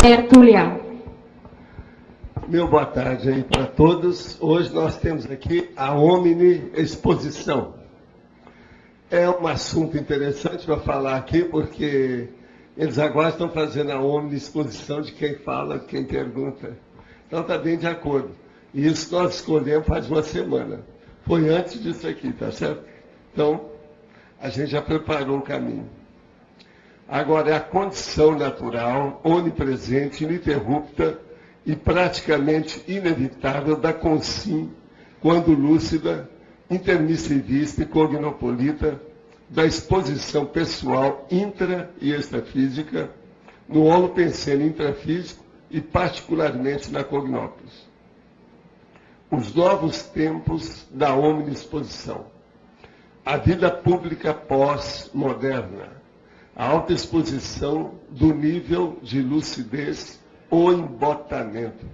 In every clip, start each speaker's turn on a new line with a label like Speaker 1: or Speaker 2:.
Speaker 1: tertuliano.
Speaker 2: Meu boa tarde aí para todos. Hoje nós temos aqui a Omni Exposição. É um assunto interessante para falar aqui, porque eles agora estão fazendo a Omni Exposição de quem fala, de quem pergunta. Então está bem de acordo. E isso nós escolhemos faz uma semana. Foi antes disso aqui, tá certo? Então, a gente já preparou o caminho. Agora, é a condição natural, onipresente, ininterrupta e praticamente inevitável da consim, quando lúcida, intermissivista e cognopolita, da exposição pessoal intra- e extrafísica, no holopensene intrafísico e particularmente na cognópolis. Os novos tempos da omniexposição. A vida pública pós-moderna. A autoexposição do nível de lucidez ou embotamento.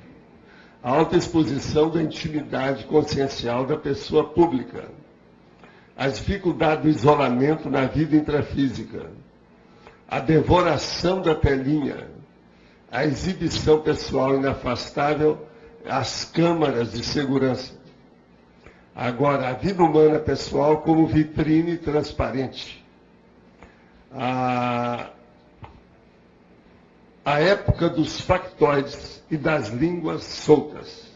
Speaker 2: A autoexposição da intimidade consciencial da pessoa pública. A dificuldade do isolamento na vida intrafísica. A devoração da telinha. A exibição pessoal inafastável às câmaras de segurança. Agora, a vida humana pessoal como vitrine transparente. A época dos factoides e das línguas soltas.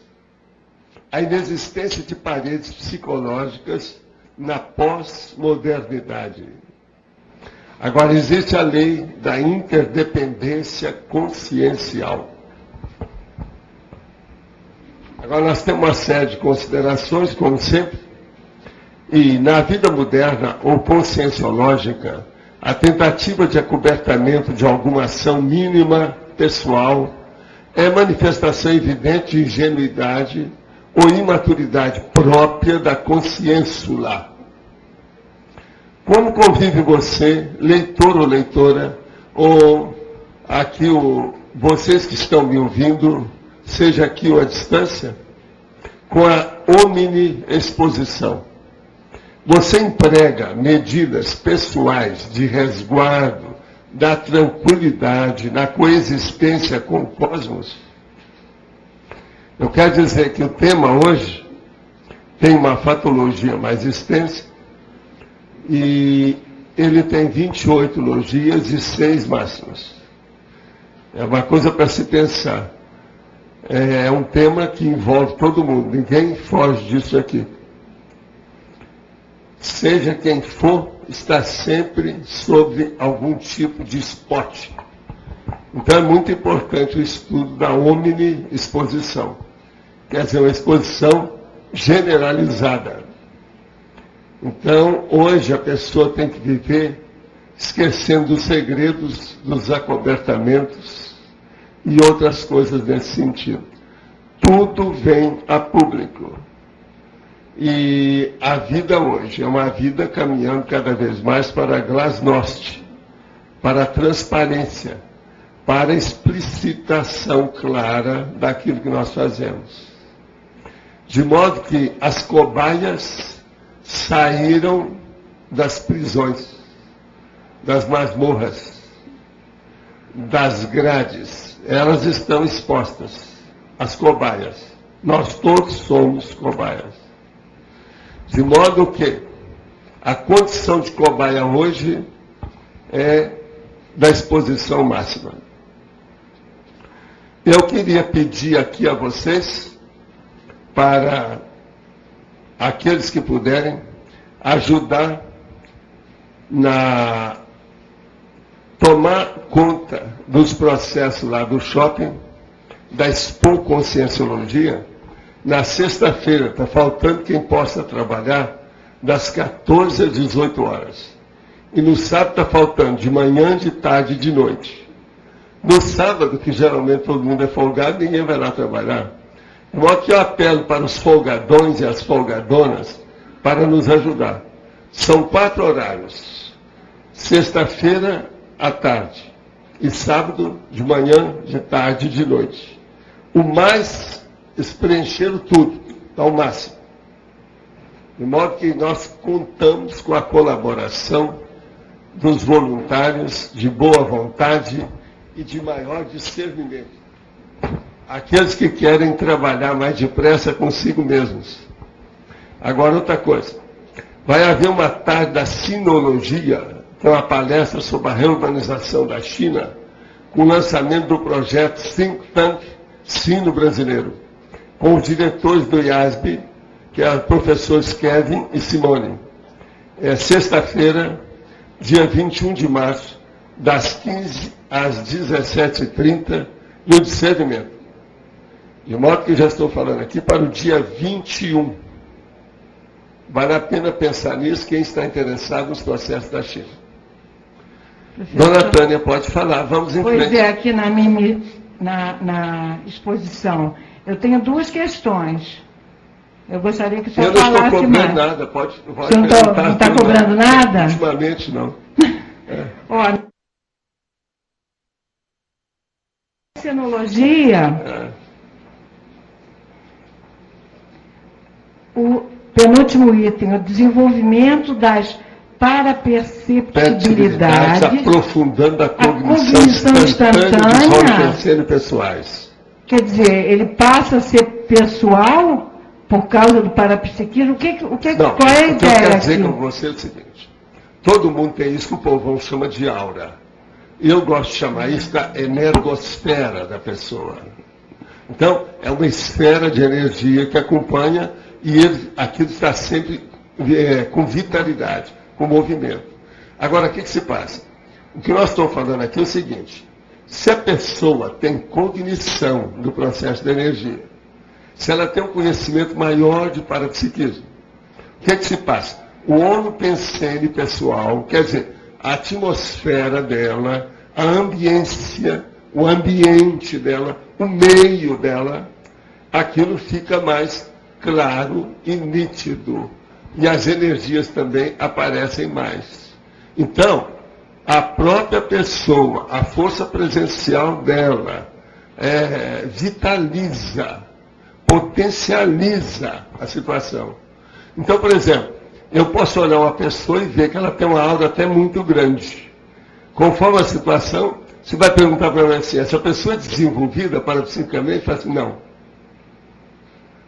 Speaker 2: A inexistência de paredes psicológicas na pós-modernidade. Agora, existe a lei da interdependência consciencial. Agora, nós temos uma série de considerações, como sempre, e na vida moderna ou conscienciológica, a tentativa de acobertamento de alguma ação mínima pessoal é manifestação evidente de ingenuidade ou imaturidade própria da consciênsula. Como convive você, leitor ou leitora, ou aqui vocês que estão me ouvindo, seja aqui ou à distância, com a omni-exposição? Você emprega medidas pessoais de resguardo da tranquilidade na coexistência com o cosmos? Eu quero dizer que o tema hoje tem uma fatologia mais extensa e ele tem 28 logias e 6 máximas. É uma coisa para se pensar. É um tema que envolve todo mundo, ninguém foge disso aqui. Seja quem for, está sempre sob algum tipo de spot. Então é muito importante o estudo da omni-exposição. Quer dizer, uma exposição generalizada. Então, hoje a pessoa tem que viver esquecendo os segredos dos acobertamentos e outras coisas nesse sentido. Tudo vem a público. E a vida hoje é uma vida caminhando cada vez mais para a glasnost, para a transparência, para a explicitação clara daquilo que nós fazemos. De modo que as cobaias saíram das prisões, das masmorras, das grades. Elas estão expostas, as cobaias. Nós todos somos cobaias. De modo que a condição de cobaia hoje é da exposição máxima. Eu queria pedir aqui a vocês, para aqueles que puderem, ajudar na tomar conta dos processos lá do shopping, da Expo Conscienciologia. Na sexta-feira, está faltando quem possa trabalhar das 14 às 18 horas. E no sábado está faltando de manhã, de tarde e de noite. No sábado, que geralmente todo mundo é folgado, ninguém vai lá trabalhar. De modo que eu apelo para os folgadões e as folgadonas para nos ajudar. São 4 horários. Sexta-feira à tarde. E sábado de manhã, de tarde e de noite. O mais, eles preencheram tudo, ao máximo. De modo que nós contamos com a colaboração dos voluntários de boa vontade e de maior discernimento. Aqueles que querem trabalhar mais depressa consigo mesmos. Agora, outra coisa. Vai haver uma tarde da sinologia, que é uma palestra sobre a reurbanização da China, com o lançamento do projeto Think Tank Sino Brasileiro, com os diretores do IASB, que é os professores Kevin e Simone. É sexta-feira, dia 21 de março, das 15 às 17h30, no discernimento. De modo que já estou falando aqui para o dia 21. Vale a pena pensar nisso, quem está interessado nos processos da China. Dona Tânia, pode falar, vamos em frente.
Speaker 1: Pois é, aqui na exposição, eu tenho duas questões. Eu gostaria que o senhor falasse mais.
Speaker 2: Eu não estou cobrando nada, pode
Speaker 1: você não está cobrando nada?
Speaker 2: Ultimamente, não.
Speaker 1: Olha, a sinologia, o penúltimo item, o desenvolvimento das paraperceptibilidades,
Speaker 2: aprofundando a cognição instantânea dos pessoais.
Speaker 1: Quer dizer, ele passa a ser pessoal por causa do parapsiquismo? Qual é a ideia? O que eu
Speaker 2: quero dizer com você é o seguinte: todo mundo tem isso que o povão chama de aura. Eu gosto de chamar isso da energosfera da pessoa. Então, é uma esfera de energia que acompanha e aquilo está sempre com vitalidade, com movimento. Agora, o que se passa? O que nós estamos falando aqui é o seguinte: se a pessoa tem cognição do processo da energia, se ela tem um conhecimento maior de parapsiquismo, o que se passa? O onipensene pessoal, quer dizer, a atmosfera dela, a ambiência, o ambiente dela, o meio dela, aquilo fica mais claro e nítido. E as energias também aparecem mais. Então, a própria pessoa, a força presencial dela, vitaliza, potencializa a situação. Então, por exemplo, eu posso olhar uma pessoa e ver que ela tem uma aura até muito grande. Conforme a situação, você vai perguntar para ela assim: essa pessoa é desenvolvida parapsicamente? Fala assim: não.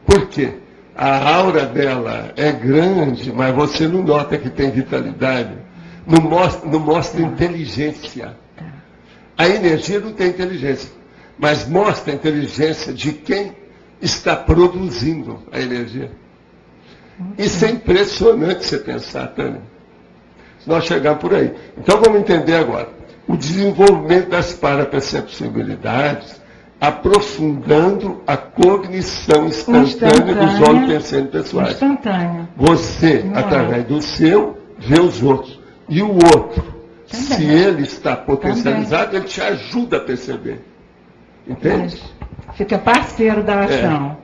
Speaker 2: Por quê? A aura dela é grande, mas você não nota que tem vitalidade. Não mostra inteligência. A energia não tem inteligência, mas mostra a inteligência de quem está produzindo a energia. Isso é impressionante você pensar, Tânia. Se nós chegarmos por aí. Então vamos entender agora. O desenvolvimento das paraperceptibilidades, aprofundando a cognição instantânea dos onipensentes pessoais. Você, através do seu, vê os outros. E o outro, se ele está potencializado, ele te ajuda a perceber. Entende?
Speaker 1: Fica parceiro da ação.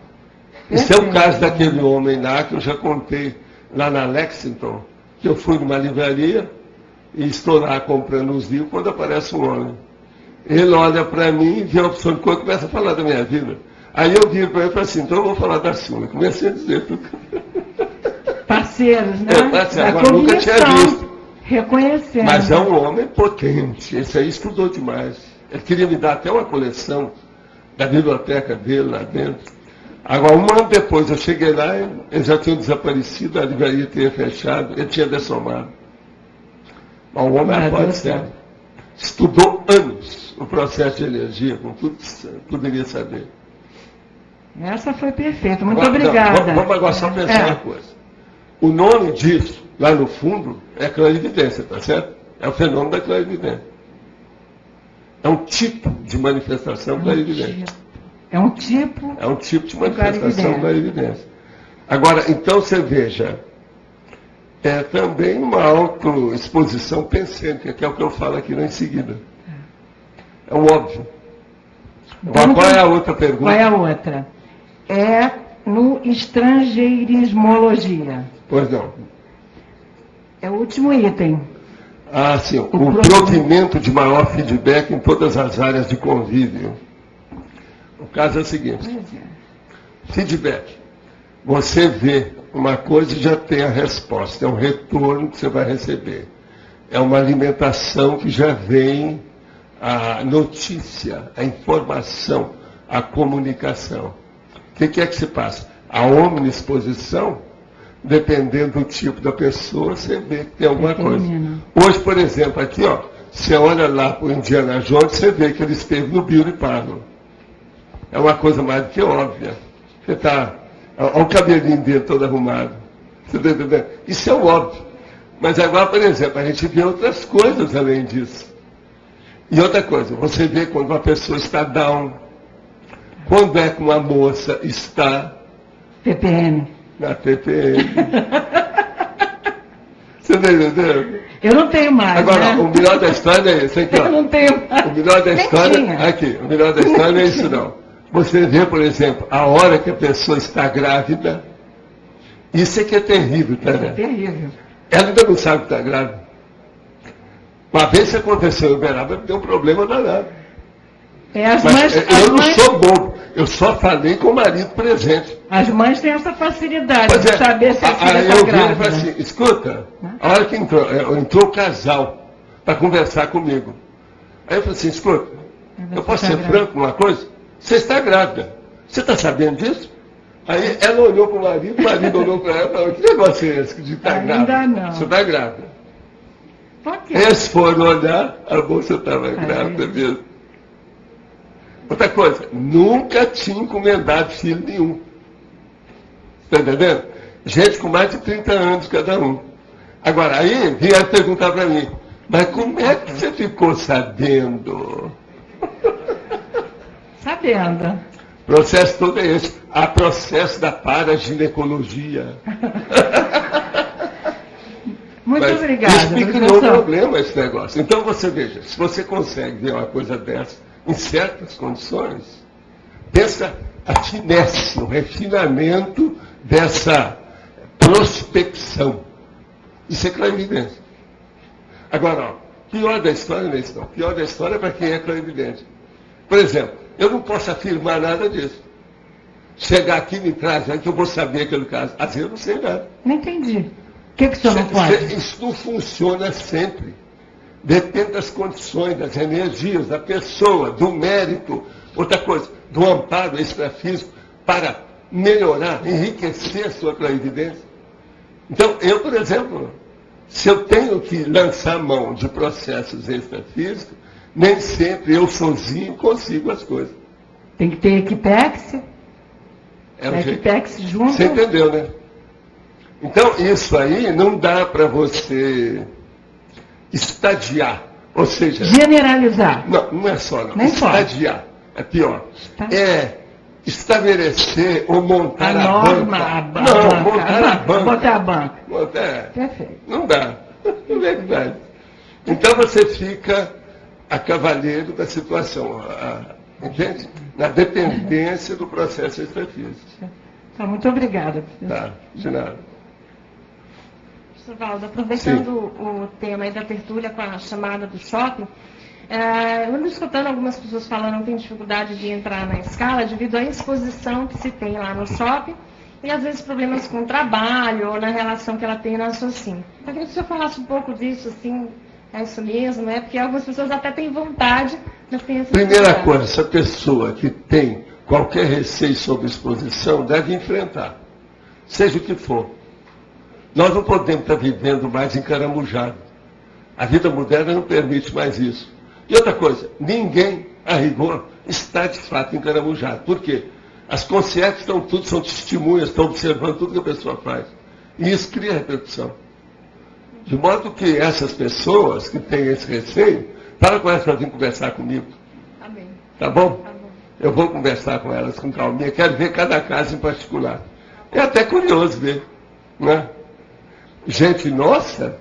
Speaker 2: Esse é o caso daquele homem lá, que eu já contei, lá na Lexington, que eu fui numa livraria e estou lá comprando os livros, quando aparece um homem. Ele olha para mim, vê a opção de cor e começa a falar da minha vida. Aí eu viro para ele e falo assim: então eu vou falar da sua. Comecei a dizer tudo.
Speaker 1: Parceiros, né?
Speaker 2: Parceiro. Agora nunca tinha visto.
Speaker 1: Reconhecendo.
Speaker 2: Mas é um homem potente. Esse aí estudou demais. Ele queria me dar até uma coleção da biblioteca dele lá dentro. Agora, um ano depois, eu cheguei lá, ele já tinha desaparecido, a livraria tinha fechado, ele tinha dessomado. Mas o homem é forte, sério. Estudou anos o processo de energia, com tudo que poderia saber.
Speaker 1: Essa foi perfeita, muito obrigada.
Speaker 2: Vamos agora só pensar uma coisa. O nome disso, lá no fundo, é clarividência, tá certo? É o fenômeno da clarividência. É um tipo de manifestação clarividência.
Speaker 1: É um tipo
Speaker 2: de manifestação clarividência. Agora, então você veja, é também uma autoexposição pensante, que é o que eu falo aqui em seguida. É o óbvio. Agora, qual é a outra pergunta?
Speaker 1: Qual é a outra? É no estrangeirismologia.
Speaker 2: Pois não.
Speaker 1: É o último item.
Speaker 2: Ah, sim. O provimento de maior feedback em todas as áreas de convívio. O caso é o seguinte: feedback. Você vê uma coisa e já tem a resposta. É um retorno que você vai receber. É uma alimentação que já vem a notícia, a informação, a comunicação. O que é que se passa? A omniexposição, dependendo do tipo da pessoa, você vê que tem alguma coisa. Hoje, por exemplo, aqui, ó, você olha lá para o Indiana Jones, você vê que ele esteve no Beauty Parlor. É uma coisa mais do que óbvia. Você está... Olha o cabelinho dele todo arrumado. Você está entendendo? Isso é óbvio. Mas agora, por exemplo, a gente vê outras coisas além disso. E outra coisa, você vê quando uma pessoa está down, quando é que uma moça está...
Speaker 1: TPM.
Speaker 2: Na TPM. Você está entendendo?
Speaker 1: Eu não tenho mais.
Speaker 2: Agora,
Speaker 1: né?
Speaker 2: o melhor da história é esse aqui, ó.
Speaker 1: Eu não tenho mais.
Speaker 2: O melhor da história, aqui, o melhor da história não é isso não. Você vê, por exemplo, a hora que a pessoa está grávida, isso é que é terrível, tá vendo?
Speaker 1: É terrível.
Speaker 2: Ela ainda não sabe que está grávida. Uma vez isso aconteceu em Uberaba, deu um problema danado. Eu não sou bobo, eu só falei com o marido presente.
Speaker 1: As mães têm essa facilidade de saber se a filha
Speaker 2: está
Speaker 1: grávida.
Speaker 2: Eu vi assim, escuta, a hora que entrou o casal para conversar comigo. Aí eu falei assim, escuta, eu posso ser franco numa coisa? Você está grávida. Você está sabendo disso? Aí ela olhou para o marido olhou para ela e falou, que negócio é esse de estar grávida?
Speaker 1: Ainda não.
Speaker 2: Você está grávida.
Speaker 1: Por quê?
Speaker 2: Eles foram olhar, a moça estava grávida mesmo. Outra coisa, nunca tinha encomendado filho nenhum. Está entendendo? Gente com mais de 30 anos cada um. Agora, aí vieram perguntar para mim, mas como é que você ficou sabendo?
Speaker 1: Sabendo.
Speaker 2: O processo todo é esse. Há processo da paraginecologia.
Speaker 1: Muito obrigada.
Speaker 2: Isso me criou um problema, esse negócio. Então você veja, se você consegue ver uma coisa dessa em certas condições, pensa a finesse, o refinamento dessa prospecção. Isso é clarividência. Agora, ó, pior da história não é isso não. Pior da história é para quem é clarividente. Por exemplo, eu não posso afirmar nada disso. Chegar aqui e me traz, que eu vou saber aquele caso. Assim eu não sei nada.
Speaker 1: Não entendi. O que o senhor não pode?
Speaker 2: Isso não funciona sempre. Depende das condições, das energias, da pessoa, do mérito, outra coisa, do amparo extrafísico para melhorar, enriquecer a sua clarividência. Então, eu, por exemplo, se eu tenho que lançar mão de processos extrafísicos, nem sempre eu sozinho consigo as coisas.
Speaker 1: Tem que ter equipex.
Speaker 2: Equipex
Speaker 1: junto.
Speaker 2: Você entendeu, né? Então, isso aí não dá para você estadiar, ou seja...
Speaker 1: Generalizar.
Speaker 2: Não é só, não.
Speaker 1: Nem
Speaker 2: estadiar, é pior. É estabelecer ou montar
Speaker 1: a norma,
Speaker 2: banca. Não, montar a banca.
Speaker 1: Botar a banca.
Speaker 2: Perfeito. Não dá. Não é verdade. Então você fica a cavaleiro da situação, entende? Na dependência do processo extrafísico.
Speaker 1: Tá, muito obrigada.
Speaker 2: Tá, de nada.
Speaker 3: Professor Valdo, aproveitando o tema aí da tertúlia com a chamada do shopping, eu ando escutando algumas pessoas falando que tem dificuldade de entrar na escala devido à exposição que se tem lá no shopping e às vezes problemas com o trabalho ou na relação que ela tem na Socin. Eu queria que o senhor falasse um pouco disso, assim, é isso mesmo, né? Porque algumas pessoas até têm vontade, mas tem essa
Speaker 2: Primeira coisa, essa pessoa que tem qualquer receio sobre exposição deve enfrentar, seja o que for. Nós não podemos estar vivendo mais encaramujado. A vida moderna não permite mais isso. E outra coisa, ninguém, a rigor, está de fato encaramujado. Por quê? As consciências estão tudo, são testemunhas, estão observando tudo que a pessoa faz. E isso cria repercussão. De modo que essas pessoas que têm esse receio, fala com elas para vir conversar comigo.
Speaker 3: Amém.
Speaker 2: Tá bom?
Speaker 3: Tá bom.
Speaker 2: Eu vou conversar com elas com calminha, quero ver cada caso em particular. É até curioso ver, né? Gente, nossa,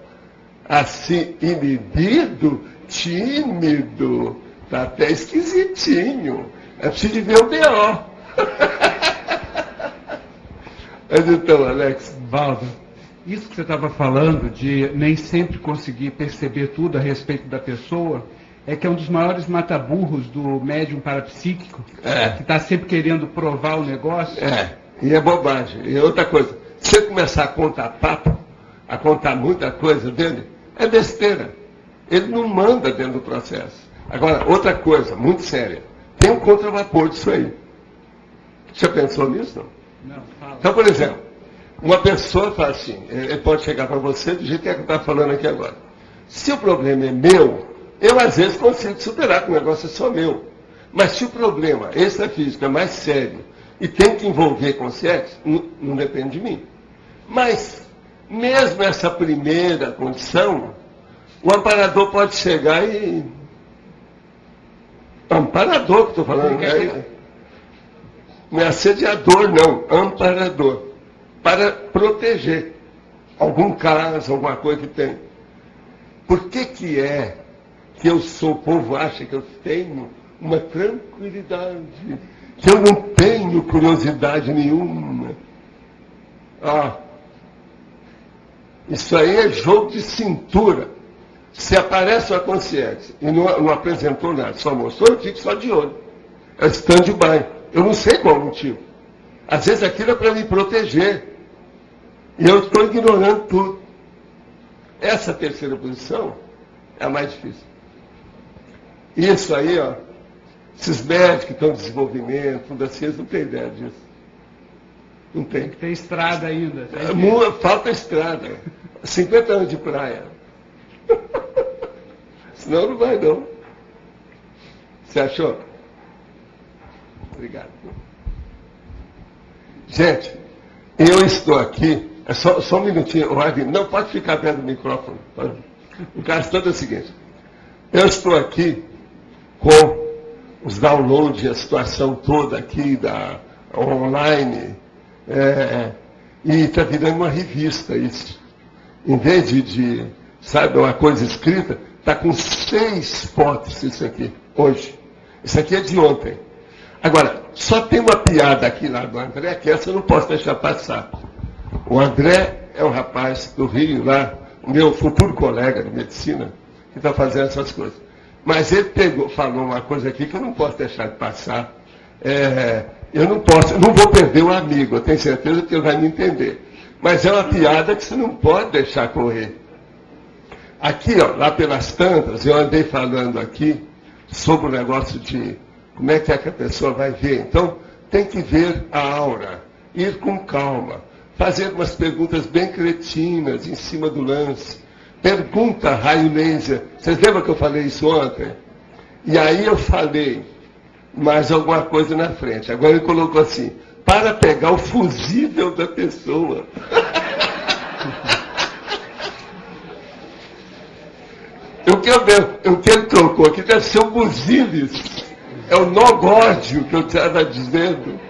Speaker 2: assim, inibido, tímido, tá até esquisitinho. É preciso de ver o B.O. Mas então, Alex.
Speaker 4: Valdo, isso que você estava falando de nem sempre conseguir perceber tudo a respeito da pessoa, é que é um dos maiores mataburros do médium parapsíquico, que está sempre querendo provar o negócio.
Speaker 2: E é bobagem. E outra coisa, se você começar a contar papo, a contar muita coisa dele, é besteira. Ele não manda dentro do processo. Agora, outra coisa, muito séria. Tem um contravapor disso aí. Já pensou nisso, não? Não, fala. Então, por exemplo, uma pessoa fala assim, ele pode chegar para você do jeito que está falando aqui agora. Se o problema é meu, eu às vezes consigo superar, que o negócio é só meu. Mas se o problema extrafísico é mais sério e tem que envolver consciência, não depende de mim. Mas, mesmo essa primeira condição, o amparador pode chegar e... Amparador que estou falando, não é assediador, não, amparador. Para proteger algum caso, alguma coisa que tem. Por que é que eu sou, o povo acha que eu tenho uma tranquilidade, que eu não tenho curiosidade nenhuma? Isso aí é jogo de cintura. Se aparece uma consciência e não apresentou nada, só mostrou, eu fico só de olho. É stand-by. Eu não sei qual o motivo. Às vezes aquilo é para me proteger. E eu estou ignorando tudo. Essa terceira posição é a mais difícil. Isso aí, esses médicos que estão em desenvolvimento, tudo assim, eles não têm ideia disso. Não tem.
Speaker 4: Tem que ter estrada ainda.
Speaker 2: Falta estrada. 50 anos de praia. Senão não vai, não. Você achou? Obrigado. Gente, eu estou aqui. Só um minutinho. Não pode ficar perto do microfone. O caso todo é o seguinte. Eu estou aqui com os downloads, a situação toda aqui da online. E está virando uma revista isso. Em vez de sabe, uma coisa escrita, está com 6 fotos isso aqui, hoje. Isso aqui é de ontem. Agora, só tem uma piada aqui lá do André, que essa eu não posso deixar passar. O André é um rapaz do Rio, lá, o meu futuro colega de medicina, que está fazendo essas coisas. Mas ele falou uma coisa aqui que eu não posso deixar de passar. Eu não vou perder o amigo, eu tenho certeza que ele vai me entender. Mas é uma piada que você não pode deixar correr. Aqui, lá pelas tantas, eu andei falando aqui sobre o negócio de como é que a pessoa vai ver. Então, tem que ver a aura, ir com calma, fazer umas perguntas bem cretinas em cima do lance. Pergunta raio laser. Vocês lembram que eu falei isso ontem? E aí eu falei mais alguma coisa na frente. Agora ele colocou assim, para pegar o fusível da pessoa. O que ele trocou aqui deve ser o Buzilis. É o Nogórdio que eu estava dizendo.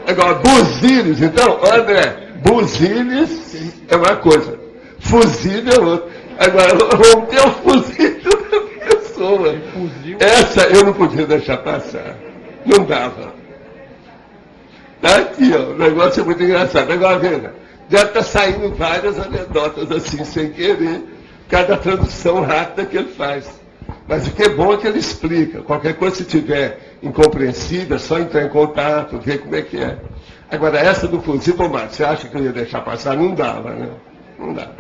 Speaker 2: Agora, Buzilis, então, André, Buzilis é uma coisa, fusível é outra. Agora, romper o fusível da pessoa. Essa eu não podia deixar passar. Não dava. Tá aqui, o negócio é muito engraçado. Agora, veja, deve estar saindo várias anedotas assim, sem querer, cada tradução rápida que ele faz. Mas o que é bom é que ele explica. Qualquer coisa, se tiver incompreensível, é só entrar em contato, ver como é que é. Agora, essa do fusível, Márcio, você acha que eu ia deixar passar? Não dava, né? Não dava.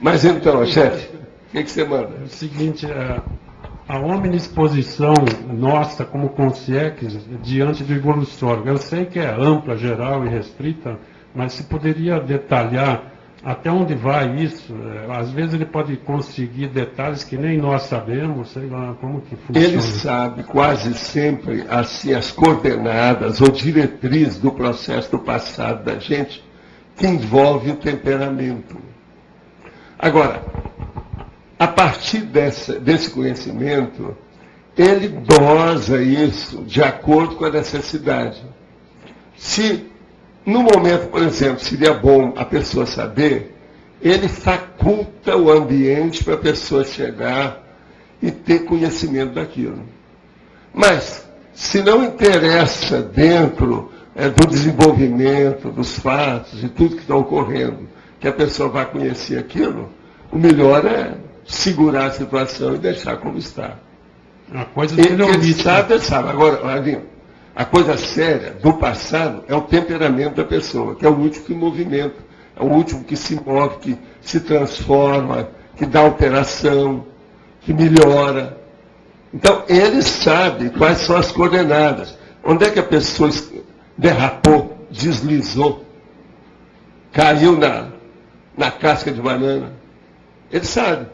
Speaker 2: Mas então, chefe, o que você manda?
Speaker 5: É o seguinte, a omnisposição nossa como consciência diante do evolutório, eu sei que é ampla, geral e restrita, mas se poderia detalhar até onde vai isso? Às vezes ele pode conseguir detalhes que nem nós sabemos, sei lá, como que funciona.
Speaker 2: Ele sabe quase sempre assim, as coordenadas ou diretrizes do processo do passado da gente, que envolve o temperamento. Agora, a partir desse conhecimento, ele dosa isso de acordo com a necessidade. Se no momento, por exemplo, seria bom a pessoa saber, ele faculta o ambiente para a pessoa chegar e ter conhecimento daquilo. Mas, se não interessa dentro do desenvolvimento, dos fatos, de tudo que está ocorrendo, que a pessoa vá conhecer aquilo, o melhor é segurar a situação e deixar como está.
Speaker 5: A coisa
Speaker 2: ele sabe. Agora, Alinho, a coisa séria do passado é o temperamento da pessoa, que é o último que movimenta, é o último que se move, que se transforma, que dá alteração, que melhora. Então, ele sabe quais são as coordenadas. Onde é que a pessoa derrapou, deslizou, caiu na casca de banana. Ele sabe.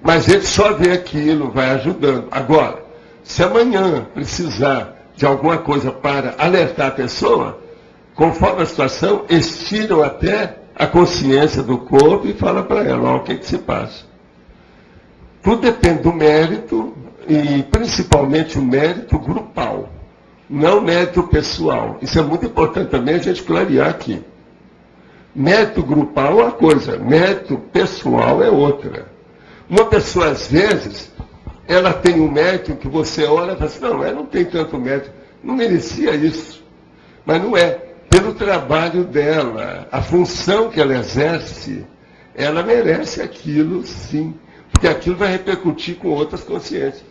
Speaker 2: Mas ele só vê aquilo, vai ajudando. Agora, se amanhã precisar de alguma coisa para alertar a pessoa, conforme a situação, estiram até a consciência do corpo e falam para ela, o que se passa. Tudo depende do mérito, e principalmente o mérito grupal, não o mérito pessoal. Isso é muito importante também a gente clarear aqui. Mérito grupal é uma coisa, mérito pessoal é outra. Uma pessoa, às vezes, ela tem um mérito que você olha e fala assim, não, ela não tem tanto mérito, não merecia isso. Mas não é. Pelo trabalho dela, a função que ela exerce, ela merece aquilo, sim. Porque aquilo vai repercutir com outras consciências.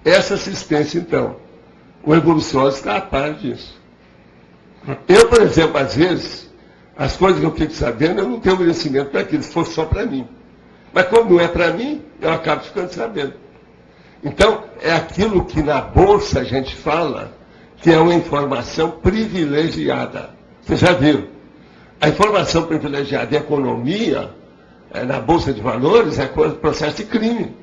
Speaker 2: Essa assistência, então, o evolucionário está a par disso. Eu, por exemplo, às vezes, as coisas que eu fico sabendo, eu não tenho merecimento para aquilo, se fosse só para mim. Mas como não é para mim, eu acabo ficando sabendo. Então, é aquilo que na Bolsa a gente fala, que é uma informação privilegiada. Você já viu? A informação privilegiada em economia, na Bolsa de Valores, é processo de crime.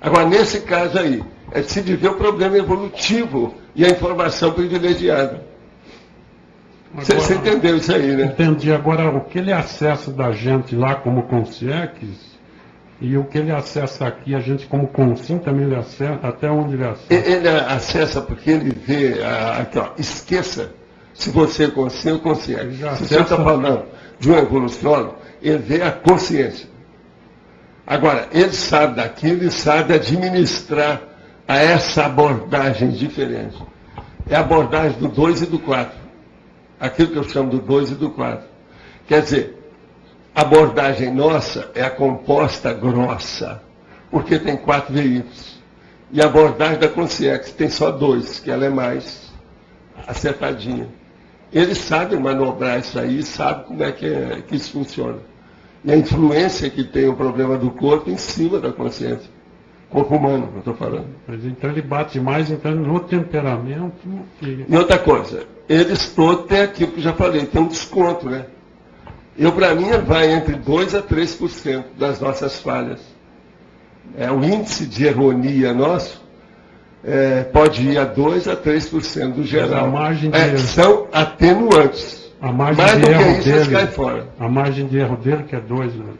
Speaker 2: Agora, nesse caso aí, é de se ver o problema evolutivo e a informação privilegiada. Você entendeu isso aí, né?
Speaker 5: Entendi. Agora, o que ele acessa da gente lá como consciências e o que ele acessa aqui, a gente como consciência também ele acessa, até onde ele acessa?
Speaker 2: Ele acessa porque ele vê, aqui, ó, esqueça, se você é consciente ou consciente. Se você está falando de um evoluciólogo, ele vê a consciência. Agora, ele sabe daquilo e sabe administrar a essa abordagem diferente. É a abordagem do 2 e do 4. Aquilo que eu chamo do 2 e do 4. Quer dizer, a abordagem nossa é a composta grossa, porque tem 4 veículos. E a abordagem da consciência tem só 2, que ela é mais acertadinha. Ele sabe manobrar isso aí, sabe como é que isso funciona. E a influência que tem o problema do corpo em cima da consciência. Corpo humano, eu estou falando.
Speaker 5: Mas então ele bate mais então, no temperamento.
Speaker 2: E outra coisa, eles todos têm aquilo que eu já falei, tem um desconto, né? Para mim, vai entre 2% a 3% das nossas falhas. O índice de erronia nosso pode ir a 2% a 3% do geral.
Speaker 5: A margem de
Speaker 2: são atenuantes.
Speaker 5: A margem
Speaker 2: mais
Speaker 5: de
Speaker 2: do que
Speaker 5: erro
Speaker 2: isso, eles caem fora.
Speaker 5: A margem de erro dele que é 2, né?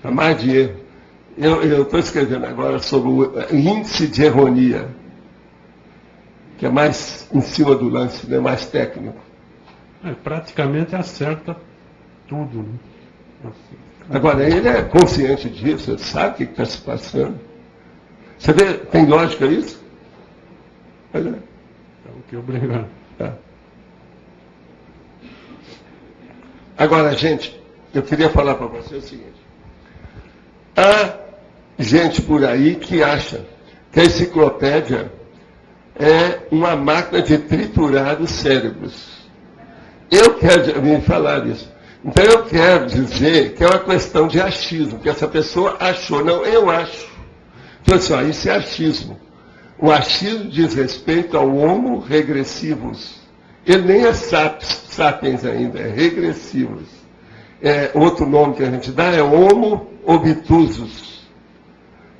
Speaker 2: A margem de erro. Eu estou escrevendo agora sobre o índice de erronia, que é mais em cima do lance, né? Mais técnico.
Speaker 5: Praticamente acerta tudo. Né?
Speaker 2: Assim. Agora, ele é consciente disso, ele sabe o que está se passando. Você vê, tem lógica isso?
Speaker 5: Então, que obrigado.
Speaker 2: Tá. Agora, gente, eu queria falar para você o seguinte. Há gente por aí que acha que a enciclopédia é uma máquina de triturar os cérebros. Eu quero me falar isso. Então eu quero dizer que é uma questão de achismo, que essa pessoa achou. Não, eu acho. Então, assim, isso é achismo. O achismo diz respeito ao homo regressivus. Ele nem é sapiens ainda, é regressivos. Outro nome que a gente dá é homo obtusus.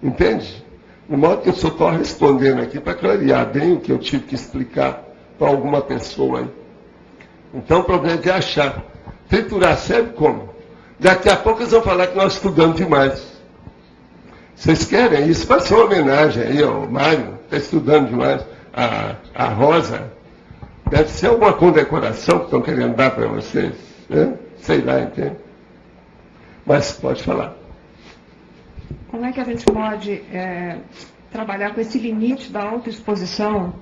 Speaker 2: Entende? De modo que eu só estou respondendo aqui para clarear bem o que eu tive que explicar para alguma pessoa aí. Então o problema é de achar. Triturar serve como? Daqui a pouco eles vão falar que nós estudamos demais. Vocês querem isso? Vai ser uma homenagem aí ao Mário, está estudando demais. A Rosa, deve ser alguma condecoração que estão querendo dar para vocês. Né? Sei lá, entende? Mas pode falar.
Speaker 3: Como é que a gente pode trabalhar com esse limite da autoexposição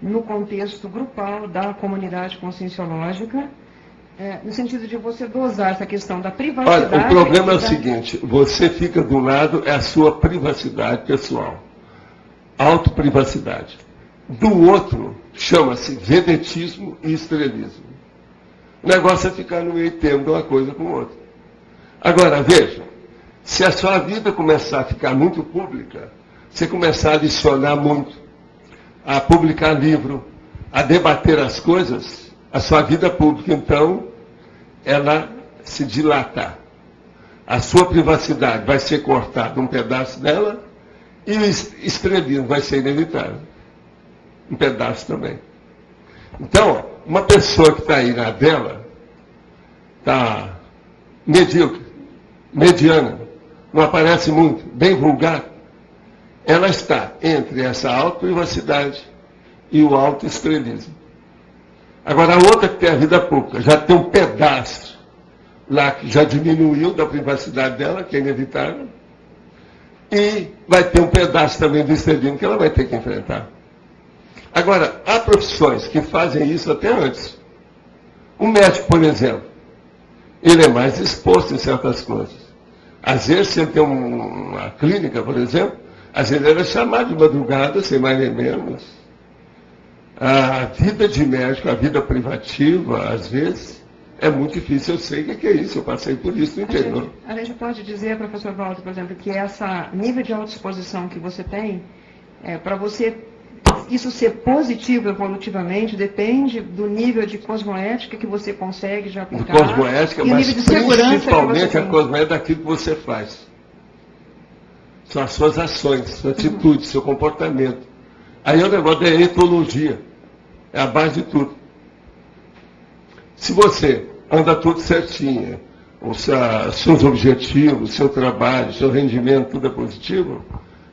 Speaker 3: no contexto grupal da comunidade conscienciológica, no sentido de você dosar essa questão da privacidade?
Speaker 2: Olha, o problema é o seguinte, você fica do lado, é a sua privacidade pessoal, autoprivacidade. Do outro, chama-se vedetismo e estrelismo. O negócio é ficar no meio termo de uma coisa com outra. Agora, veja, se a sua vida começar a ficar muito pública, você começar a adicionar muito, a publicar livro, a debater as coisas, a sua vida pública, então, ela se dilata. A sua privacidade vai ser cortada um pedaço dela e o estrelismo vai ser inevitável. Um pedaço também. Então, uma pessoa que está aí na dela, está medíocre, mediana, não aparece muito, bem vulgar, ela está entre essa auto-privacidade e o auto-estrelismo. Agora, a outra que tem a vida pública, já tem um pedaço lá que já diminuiu da privacidade dela, que é inevitável, e vai ter um pedaço também do estrelismo que ela vai ter que enfrentar. Agora, há profissões que fazem isso até antes. O médico, por exemplo, ele é mais exposto em certas coisas. Às vezes, você tem uma clínica, por exemplo, às vezes ele é chamado de madrugada, sem mais nem menos. A vida de médico, a vida privativa, às vezes, é muito difícil. Eu sei o que é isso, eu passei por isso no interior.
Speaker 1: A gente pode dizer, professor Walter, por exemplo, que esse nível de autoexposição que você tem, para você, isso ser positivo evolutivamente, depende do nível de cosmoética que você consegue já aplicar.
Speaker 2: De cosmoética,
Speaker 1: e
Speaker 2: mas
Speaker 1: nível de segurança
Speaker 2: principalmente a cosmoética é daquilo que você faz. São as suas ações, sua atitude, seu comportamento. Aí o negócio da etologia. É a base de tudo. Se você anda tudo certinho, os seus objetivos, seu trabalho, seu rendimento, tudo é positivo,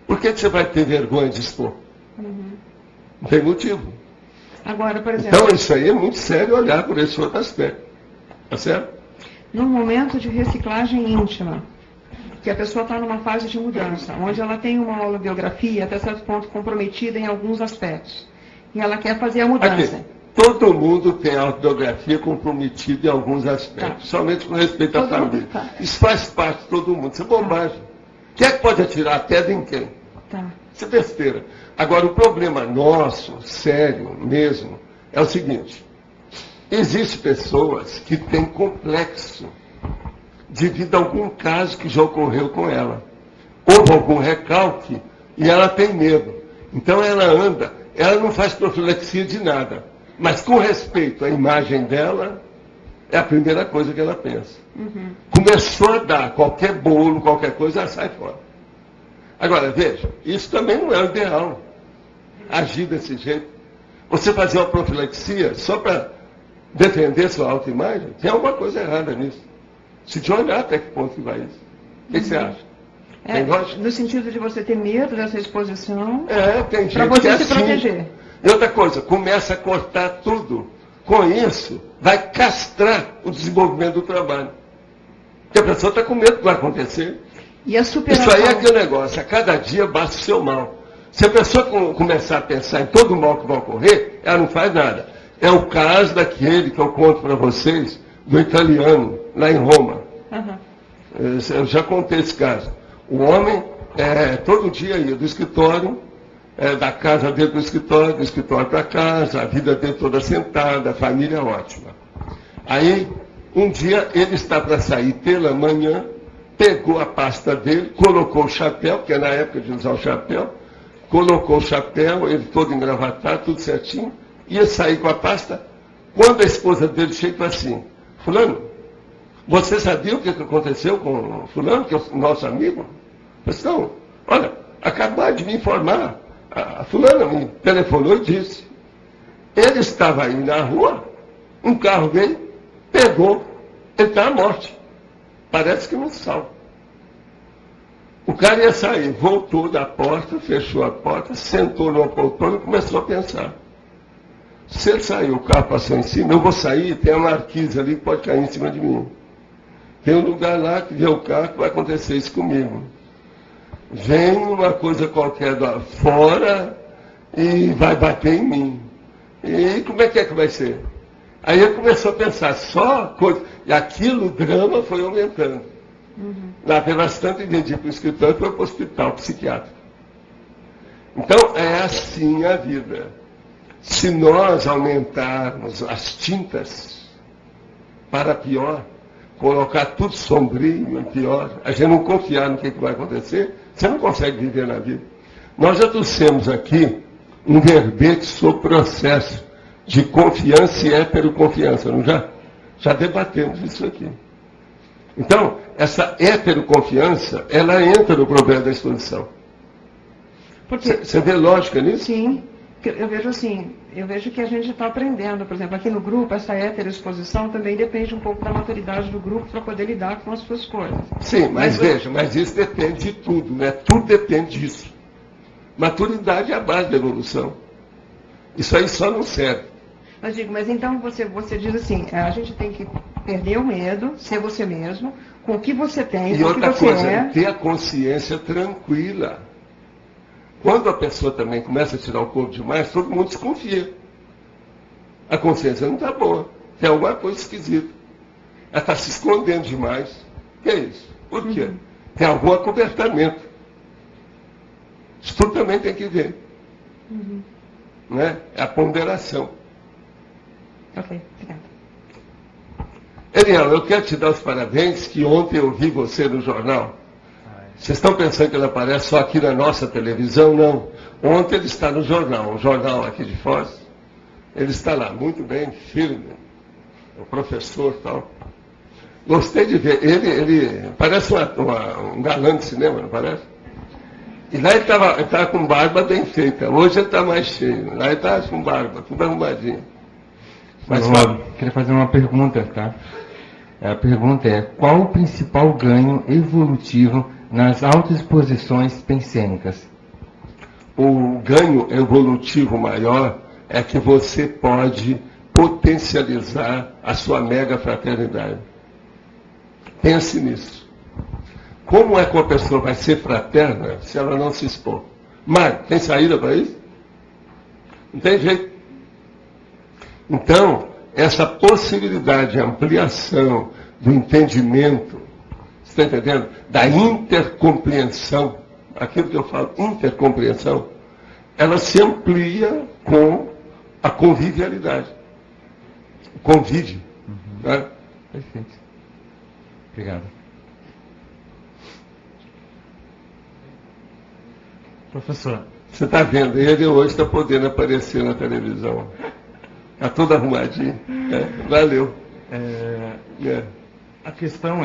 Speaker 2: por que você vai ter vergonha de expor? Não tem motivo.
Speaker 1: Agora, por exemplo...
Speaker 2: Então, isso aí é muito sério olhar por esse outro aspecto. Tá certo?
Speaker 1: Num momento de reciclagem íntima, que a pessoa está numa fase de mudança, onde ela tem uma autobiografia, até certo ponto, comprometida em alguns aspectos, e ela quer fazer a mudança.
Speaker 2: Aqui, todo mundo tem autobiografia comprometida em alguns aspectos, somente com respeito à família. Isso faz parte de todo mundo, isso é bobagem. Quem é que pode atirar a pedra em quem? Isso é besteira. Agora, o problema nosso, sério mesmo, é o seguinte. Existem pessoas que têm complexo devido a algum caso que já ocorreu com ela. Houve algum recalque e ela tem medo. Então ela anda, ela não faz profilaxia de nada. Mas com respeito à imagem dela, é a primeira coisa que ela pensa. Começou a dar qualquer bolo, qualquer coisa, ela sai fora. Agora, veja, isso também não é o ideal. Agir desse jeito. Você fazer uma profilaxia só para defender sua autoimagem, tem alguma coisa errada nisso. Se te olhar até que ponto que vai isso. O que você acha?
Speaker 1: No sentido de você ter medo dessa exposição,
Speaker 2: tem gente
Speaker 1: para você
Speaker 2: que é
Speaker 1: se
Speaker 2: assim.
Speaker 1: proteger.
Speaker 2: E outra coisa, começa a cortar tudo. Com isso, vai castrar o desenvolvimento do trabalho. Porque a pessoa está com medo do que vai acontecer.
Speaker 1: E a superação...
Speaker 2: Isso aí é aquele negócio, a cada dia basta o seu mal. Se a pessoa começar a pensar em todo o mal que vai ocorrer, ela não faz nada. É o caso daquele que eu conto para vocês, do italiano, lá em Roma. Eu já contei esse caso. O homem, todo dia ia do escritório, da casa dele para o escritório, do escritório para casa, a vida dele toda sentada, a família ótima. Aí, um dia, ele está para sair pela manhã, pegou a pasta dele, colocou o chapéu, que é na época de usar o chapéu, colocou o chapéu, ele todo engravatado, tudo certinho, ia sair com a pasta. Quando a esposa dele chega assim, fulano, você sabia o que aconteceu com fulano, que é o nosso amigo? Eu disse, não, olha, acabaram de me informar. A fulana me telefonou e disse. Ele estava aí na rua, um carro veio, pegou, ele está à morte. Parece que não salva. O cara ia sair, voltou da porta, fechou a porta, sentou numa poltrona e começou a pensar. Se ele saiu, o carro passou em cima, eu vou sair, tem a marquise ali que pode cair em cima de mim. Tem um lugar lá que vê o carro que vai acontecer isso comigo. Vem uma coisa qualquer lá fora e vai bater em mim. E como é que vai ser? Aí ele começou a pensar só coisa. E aquilo, o drama foi aumentando. Lá pelas tantas, vendi para o escritório e foi para o hospital psiquiátrico. Então, é assim a vida. Se nós aumentarmos as tintas para pior, colocar tudo sombrio e pior, a gente não confiar no que vai acontecer, você não consegue viver na vida. Nós já trouxemos aqui um verbete sobre processo de confiança e heteroconfiança, não já? Já debatemos isso aqui. Então, essa heteroconfiança, ela entra no problema da exposição. Você vê lógica nisso?
Speaker 1: Sim. Eu vejo assim, eu vejo que a gente está aprendendo, por exemplo, aqui no grupo, essa heteroexposição também depende um pouco da maturidade do grupo para poder lidar com as suas coisas.
Speaker 2: Sim, mas veja, mas isso depende de tudo, né? Tudo depende disso. Maturidade é a base da evolução. Isso aí só não serve.
Speaker 1: Mas então você diz assim, a gente tem que perder o medo, ser você mesmo, com o que você tem, com o que você é.
Speaker 2: Ter a consciência tranquila. Quando a pessoa também começa a tirar o corpo demais, todo mundo desconfia. A consciência não está boa. Tem alguma coisa esquisita. Ela está se escondendo demais. O que é isso? Por quê? Tem algum acobertamento. Isso tudo também tem que ver. Né? É a ponderação.
Speaker 1: Ok, obrigada.
Speaker 2: Eliel, eu quero te dar os parabéns, que ontem eu vi você no jornal. Vocês estão pensando que ele aparece só aqui na nossa televisão? Não. Ontem ele está no jornal, um jornal aqui de Foz. Ele está lá, muito bem, firme. É um professor e tal. Gostei de ver. Ele parece um galã de cinema, não parece? E lá ele estava com barba bem feita. Hoje ele está mais cheio. Lá ele está com barba, tudo arrumadinho.
Speaker 6: Mas, queria fazer uma pergunta, tá? A pergunta é, qual o principal ganho evolutivo nas autoexposições pensênicas?
Speaker 2: O ganho evolutivo maior é que você pode potencializar a sua mega fraternidade. Pense nisso. Como é que uma pessoa vai ser fraterna se ela não se expor? Mário, tem saída para isso? Não tem jeito. Então, essa possibilidade de ampliação do entendimento, você está entendendo? Da intercompreensão, aquilo que eu falo, intercompreensão, ela se amplia com a convivialidade. O convívio. Né?
Speaker 6: Perfeito. Obrigado.
Speaker 5: Professor.
Speaker 2: Você está vendo, ele hoje está podendo aparecer na televisão. Está todo arrumadinho. Valeu.
Speaker 7: A questão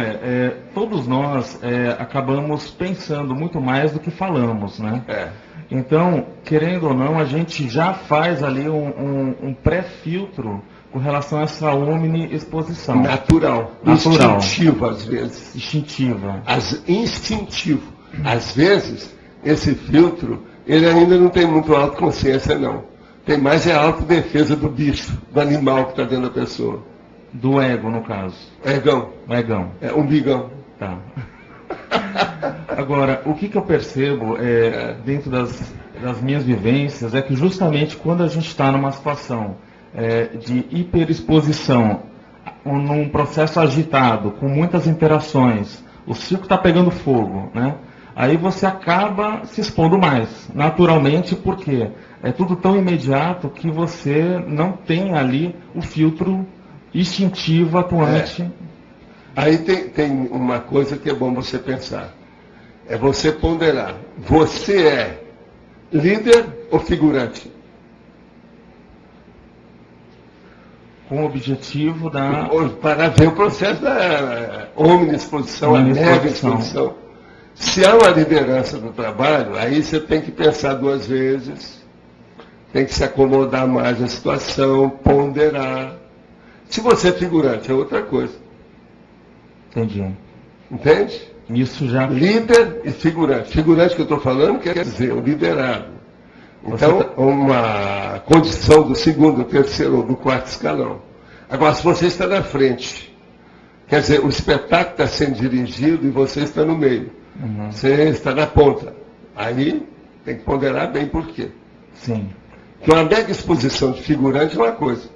Speaker 7: todos nós acabamos pensando muito mais do que falamos, né? Então, querendo ou não, a gente já faz ali um pré-filtro com relação a essa omni-exposição.
Speaker 2: Natural. Instintivo, às vezes.
Speaker 7: Instintiva.
Speaker 2: Instintivo. Às vezes, esse filtro, ele ainda não tem muito autoconsciência, não. Tem mais a autodefesa do bicho, do animal que está dentro da pessoa.
Speaker 7: Do ego, no caso.
Speaker 2: Egão.
Speaker 7: Egão.
Speaker 2: Umbigão.
Speaker 7: Tá. Agora, o que eu percebo dentro das minhas vivências é que justamente quando a gente está numa situação de hiperexposição, num processo agitado, com muitas interações, o circo está pegando fogo, né? Aí você acaba se expondo mais, naturalmente, porque é tudo tão imediato que você não tem ali o filtro instintivo atuante.
Speaker 2: Aí tem uma coisa que é bom você pensar. É você ponderar. Você é líder ou figurante?
Speaker 7: Com o objetivo
Speaker 2: para ver o processo da omni-exposição, a mega exposição. Se há uma liderança do trabalho, aí você tem que pensar duas vezes, tem que se acomodar mais à situação, ponderar. Se você é figurante, é outra coisa.
Speaker 7: Entendi.
Speaker 2: Entende?
Speaker 7: Isso já...
Speaker 2: Líder e figurante. Figurante que eu estou falando quer dizer o liderado. Então, uma condição do segundo, do terceiro ou do quarto escalão. Agora, se você está na frente, quer dizer, o espetáculo está sendo dirigido e você está no meio. Você está na ponta. Aí tem que ponderar bem por quê.
Speaker 7: Sim.
Speaker 2: Porque uma mega exposição de figurante é uma coisa.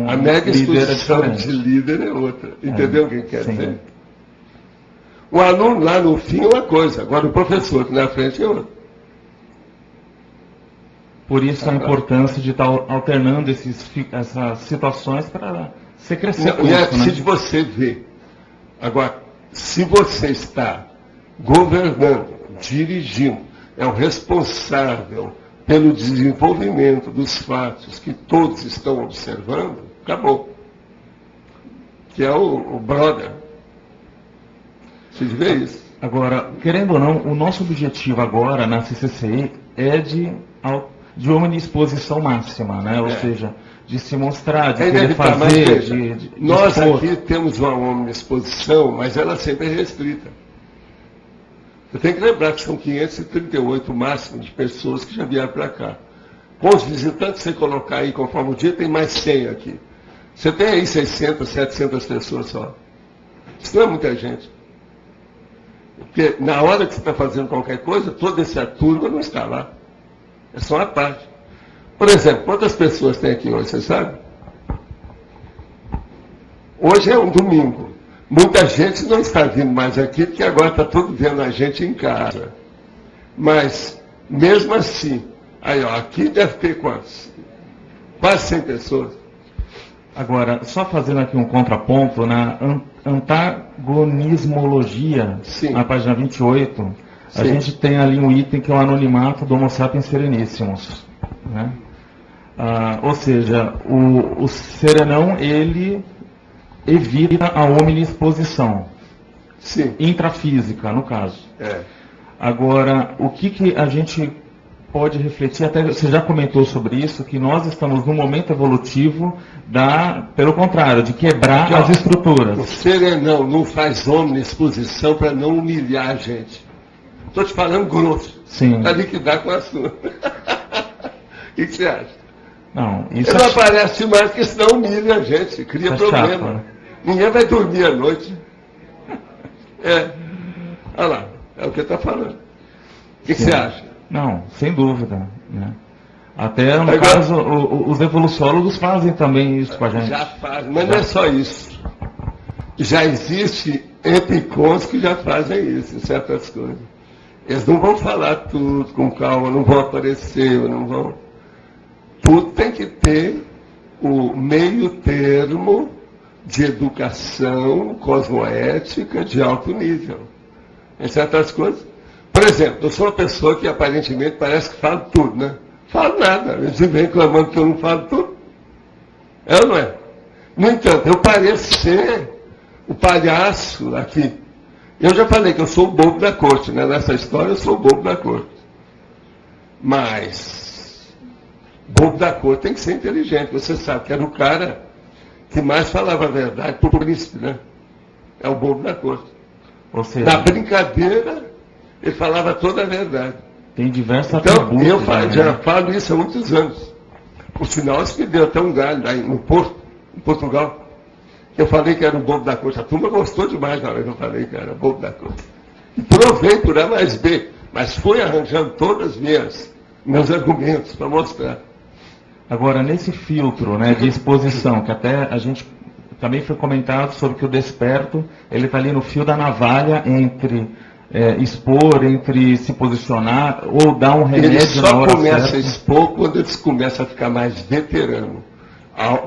Speaker 7: A
Speaker 2: mega exposição de líder é outra. Entendeu o que quer dizer? O aluno lá no fim é uma coisa, agora o professor aqui na frente é outra.
Speaker 7: Por isso a importância de estar alternando essas situações para você crescer.
Speaker 2: E é preciso você ver. Agora, se você está governando, dirigindo, é o responsável pelo desenvolvimento dos fatos que todos estão observando, acabou. Que é o brother. Vocês veem isso?
Speaker 7: Agora, querendo ou não, o nosso objetivo agora na CCCI é de omniexposição máxima, né? Ou seja, de se mostrar, de querer fazer, de
Speaker 2: nós
Speaker 7: expor.
Speaker 2: aqui temos uma omniexposição, mas ela sempre é restrita. Eu tenho que lembrar que são 538 o máximo de pessoas que já vieram para cá. Com os visitantes, você colocar aí conforme o dia, tem mais 100 aqui. Você tem aí 600, 700 pessoas só. Isso não é muita gente. Porque na hora que você está fazendo qualquer coisa, toda essa turma não está lá. É só uma parte. Por exemplo, quantas pessoas tem aqui hoje, você sabe? Hoje é um domingo. Muita gente não está vindo mais aqui, porque agora está todo vendo a gente em casa. Mas, mesmo assim, aí ó, aqui deve ter quantos? Quase 100 pessoas.
Speaker 7: Agora, só fazendo aqui um contraponto, na antagonismologia,
Speaker 2: Sim.
Speaker 7: na página 28, a
Speaker 2: Sim.
Speaker 7: gente tem ali um item que é o anonimato do Homo sapiens sereníssimos. Né? Ou seja, o serenão, ele evita a omniexposição.
Speaker 2: Sim.
Speaker 7: Intrafísica, no caso.
Speaker 2: É.
Speaker 7: Agora, o que a gente pode refletir, até você já comentou sobre isso, que nós estamos num momento evolutivo pelo contrário, de quebrar as estruturas.
Speaker 2: O serenão não faz omniexposição para não humilhar a gente. Estou te falando grosso.
Speaker 7: Sim.
Speaker 2: Para liquidar com a sua. O que você acha?
Speaker 7: Não, isso
Speaker 2: Ele não aparece mais, porque senão humilha a gente, cria problema.
Speaker 7: chato, né?
Speaker 2: Ninguém vai dormir à noite. Olha lá, é o que ele está falando. O que você acha?
Speaker 7: Não, sem dúvida. Né? Até, no
Speaker 2: Agora,
Speaker 7: caso, os evoluciólogos fazem também isso com a gente.
Speaker 2: Já fazem, mas não é só isso. Já existe epicons que já fazem isso, em certas coisas. Eles não vão falar tudo com calma, não vão aparecer, não vão... Tudo tem que ter o meio termo de educação cosmoética de alto nível. Em certas coisas. Por exemplo, eu sou uma pessoa que aparentemente parece que fala tudo, né? Falo nada. Eles vêm reclamando que eu não falo tudo. É ou não é? No entanto, eu pareço ser o palhaço aqui. Eu já falei que eu sou o bobo da corte, né? Nessa história eu sou o bobo da corte. Mas, bobo da corte tem que ser inteligente. Você sabe que era o cara que mais falava a verdade pro príncipe, né? É o bobo da corte.
Speaker 7: Ou seja,
Speaker 2: Na brincadeira, ele falava toda a verdade.
Speaker 7: tem diversos
Speaker 2: Então,
Speaker 7: atributos.
Speaker 2: eu
Speaker 7: né?
Speaker 2: já falo isso há muitos anos. Por sinal, isso me deu até um galho lá no Porto, em Portugal. Eu falei que era o bobo da corte. A turma gostou demais na hora que eu falei que era o bobo da corte. E provei por A mais B, mas fui arranjando todos os meus argumentos para mostrar.
Speaker 7: Agora, nesse filtro, né, de exposição, que até a gente também foi comentado sobre que o desperto, ele está ali no fio da navalha entre expor, entre se posicionar, ou dar um remédio
Speaker 2: Ele
Speaker 7: na
Speaker 2: só
Speaker 7: hora
Speaker 2: começa
Speaker 7: certa.
Speaker 2: a expor quando eles começam a ficar mais veterano.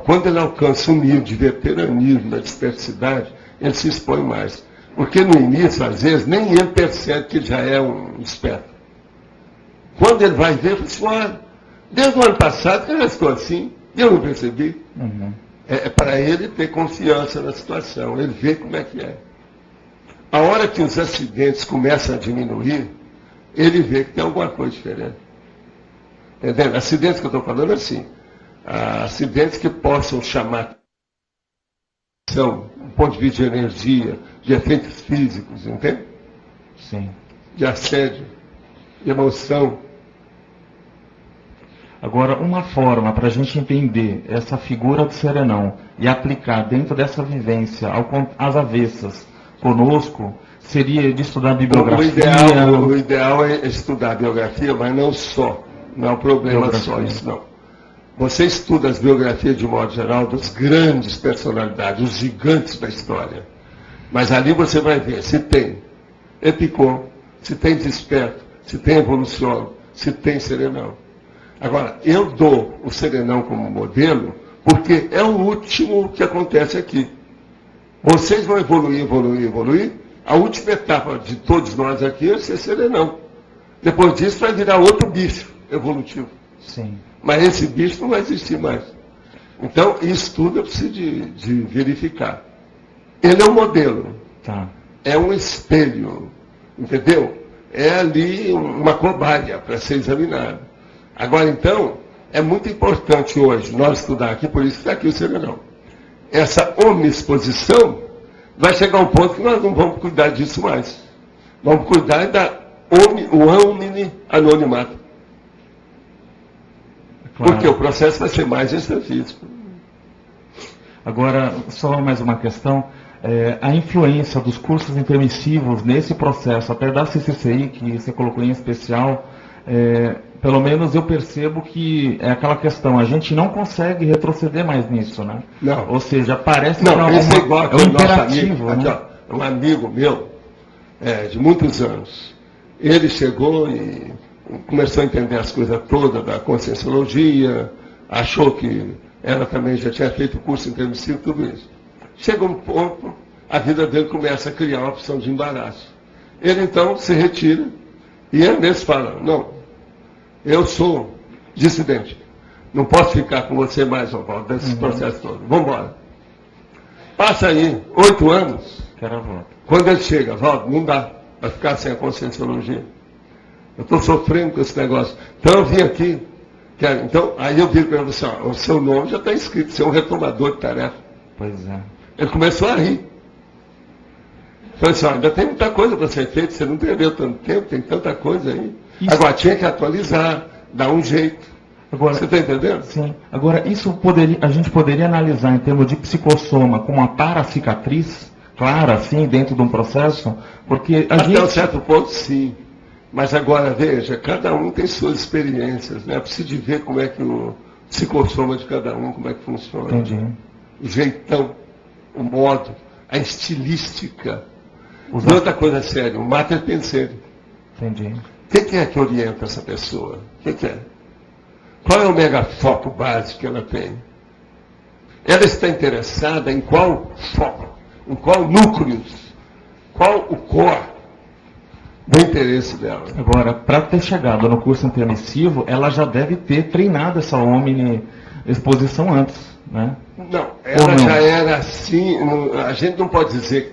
Speaker 2: Quando ele alcança um nível de veteranismo, da dispersidade, ele se expõe mais. Porque no início, às vezes, nem ele percebe que já é um esperto. Quando ele vai ver, ele fala assim, olha, desde o ano passado que eu já estou assim, e eu não percebi.
Speaker 7: Uhum.
Speaker 2: É para ele ter confiança na situação, ele vê como é que é. A hora que os acidentes começam a diminuir, ele vê que tem alguma coisa diferente. Entendeu? Acidentes que eu estou falando assim, acidentes que possam chamar atenção, do ponto de vista de energia, de efeitos físicos, entende?
Speaker 7: Sim.
Speaker 2: De assédio, de emoção.
Speaker 7: Agora, uma forma para a gente entender essa figura do serenão e aplicar dentro dessa vivência às avessas conosco, seria de estudar a bibliografia.
Speaker 2: O ideal é estudar a biografia, mas não só. Não é um problema só isso, não. Você estuda as biografias, de modo geral, das grandes personalidades, os gigantes da história. Mas ali você vai ver se tem Epicom, se tem desperto, se tem evoluciólogo, se tem serenão. Agora, eu dou o serenão como modelo, porque é o último que acontece aqui. Vocês vão evoluir. A última etapa de todos nós aqui é ser serenão. Depois disso vai virar outro bicho evolutivo.
Speaker 7: Sim.
Speaker 2: Mas esse bicho não vai existir mais. Então, isso tudo eu preciso de verificar. Ele é um modelo.
Speaker 7: Tá.
Speaker 2: É um espelho. Entendeu? É ali uma cobaia para ser examinado. Agora, então, é muito importante hoje nós estudar aqui, por isso que está aqui o seminal. Essa omniexposição vai chegar a um ponto que nós não vamos cuidar disso mais. Vamos cuidar o omni anonimato.
Speaker 7: Claro.
Speaker 2: Porque o processo vai ser mais extrafísico.
Speaker 7: Agora, só mais uma questão. A influência dos cursos intermissivos nesse processo, até da CCCI, que você colocou em especial, pelo menos eu percebo que é aquela questão, a gente não consegue retroceder mais nisso, né?
Speaker 2: Não.
Speaker 7: Ou seja, parece
Speaker 2: Não,
Speaker 7: que
Speaker 2: esse é igual
Speaker 7: é um imperativo.
Speaker 2: amigo,
Speaker 7: Né?
Speaker 2: aqui, ó, um amigo meu, de muitos anos. Ele chegou e começou a entender as coisas todas da conscienciologia, achou que ela também já tinha feito o curso intermissivo, tudo isso. Chega um ponto, a vida dele começa a criar uma opção de embaraço. Ele então se retira e ele mesmo fala, não, eu sou dissidente, não posso ficar com você mais, Oswaldo, desse processo todo. Vamos embora. Passa aí 8 anos, quando ele chega, Oswaldo, não dá para ficar sem a conscienciologia. Eu estou sofrendo com esse negócio. Então eu vim aqui, então, aí eu digo para você, ó, o seu nome já está escrito, você é um retomador de tarefa.
Speaker 7: Pois é.
Speaker 2: Ele começou a rir. Falei assim, ó, ainda tem muita coisa para ser feita, você não perdeu tanto tempo, tem tanta coisa aí. Isso. Agora tinha que atualizar, dar um jeito.
Speaker 7: Agora,
Speaker 2: você está entendendo?
Speaker 7: Sim. Agora, isso a gente poderia analisar em termos de psicossoma como uma paracicatriz, clara, assim, dentro de um processo, porque
Speaker 2: até um certo ponto, sim. Mas agora, veja, cada um tem suas experiências, né? Preciso de ver como é que o psicossoma de cada um, como é que funciona.
Speaker 7: Entendi.
Speaker 2: O jeitão, o modo, a estilística. E outra coisa séria, o mater pensare.
Speaker 7: Entendi.
Speaker 2: O que é que orienta essa pessoa? O que é? Qual é o megafoco básico que ela tem? Ela está interessada em qual foco? Em qual núcleos? Qual o core do interesse dela?
Speaker 7: Agora, para ter chegado no curso intermissivo, ela já deve ter treinado essa omni-exposição antes, né?
Speaker 2: Não, ela já era assim, a gente não pode dizer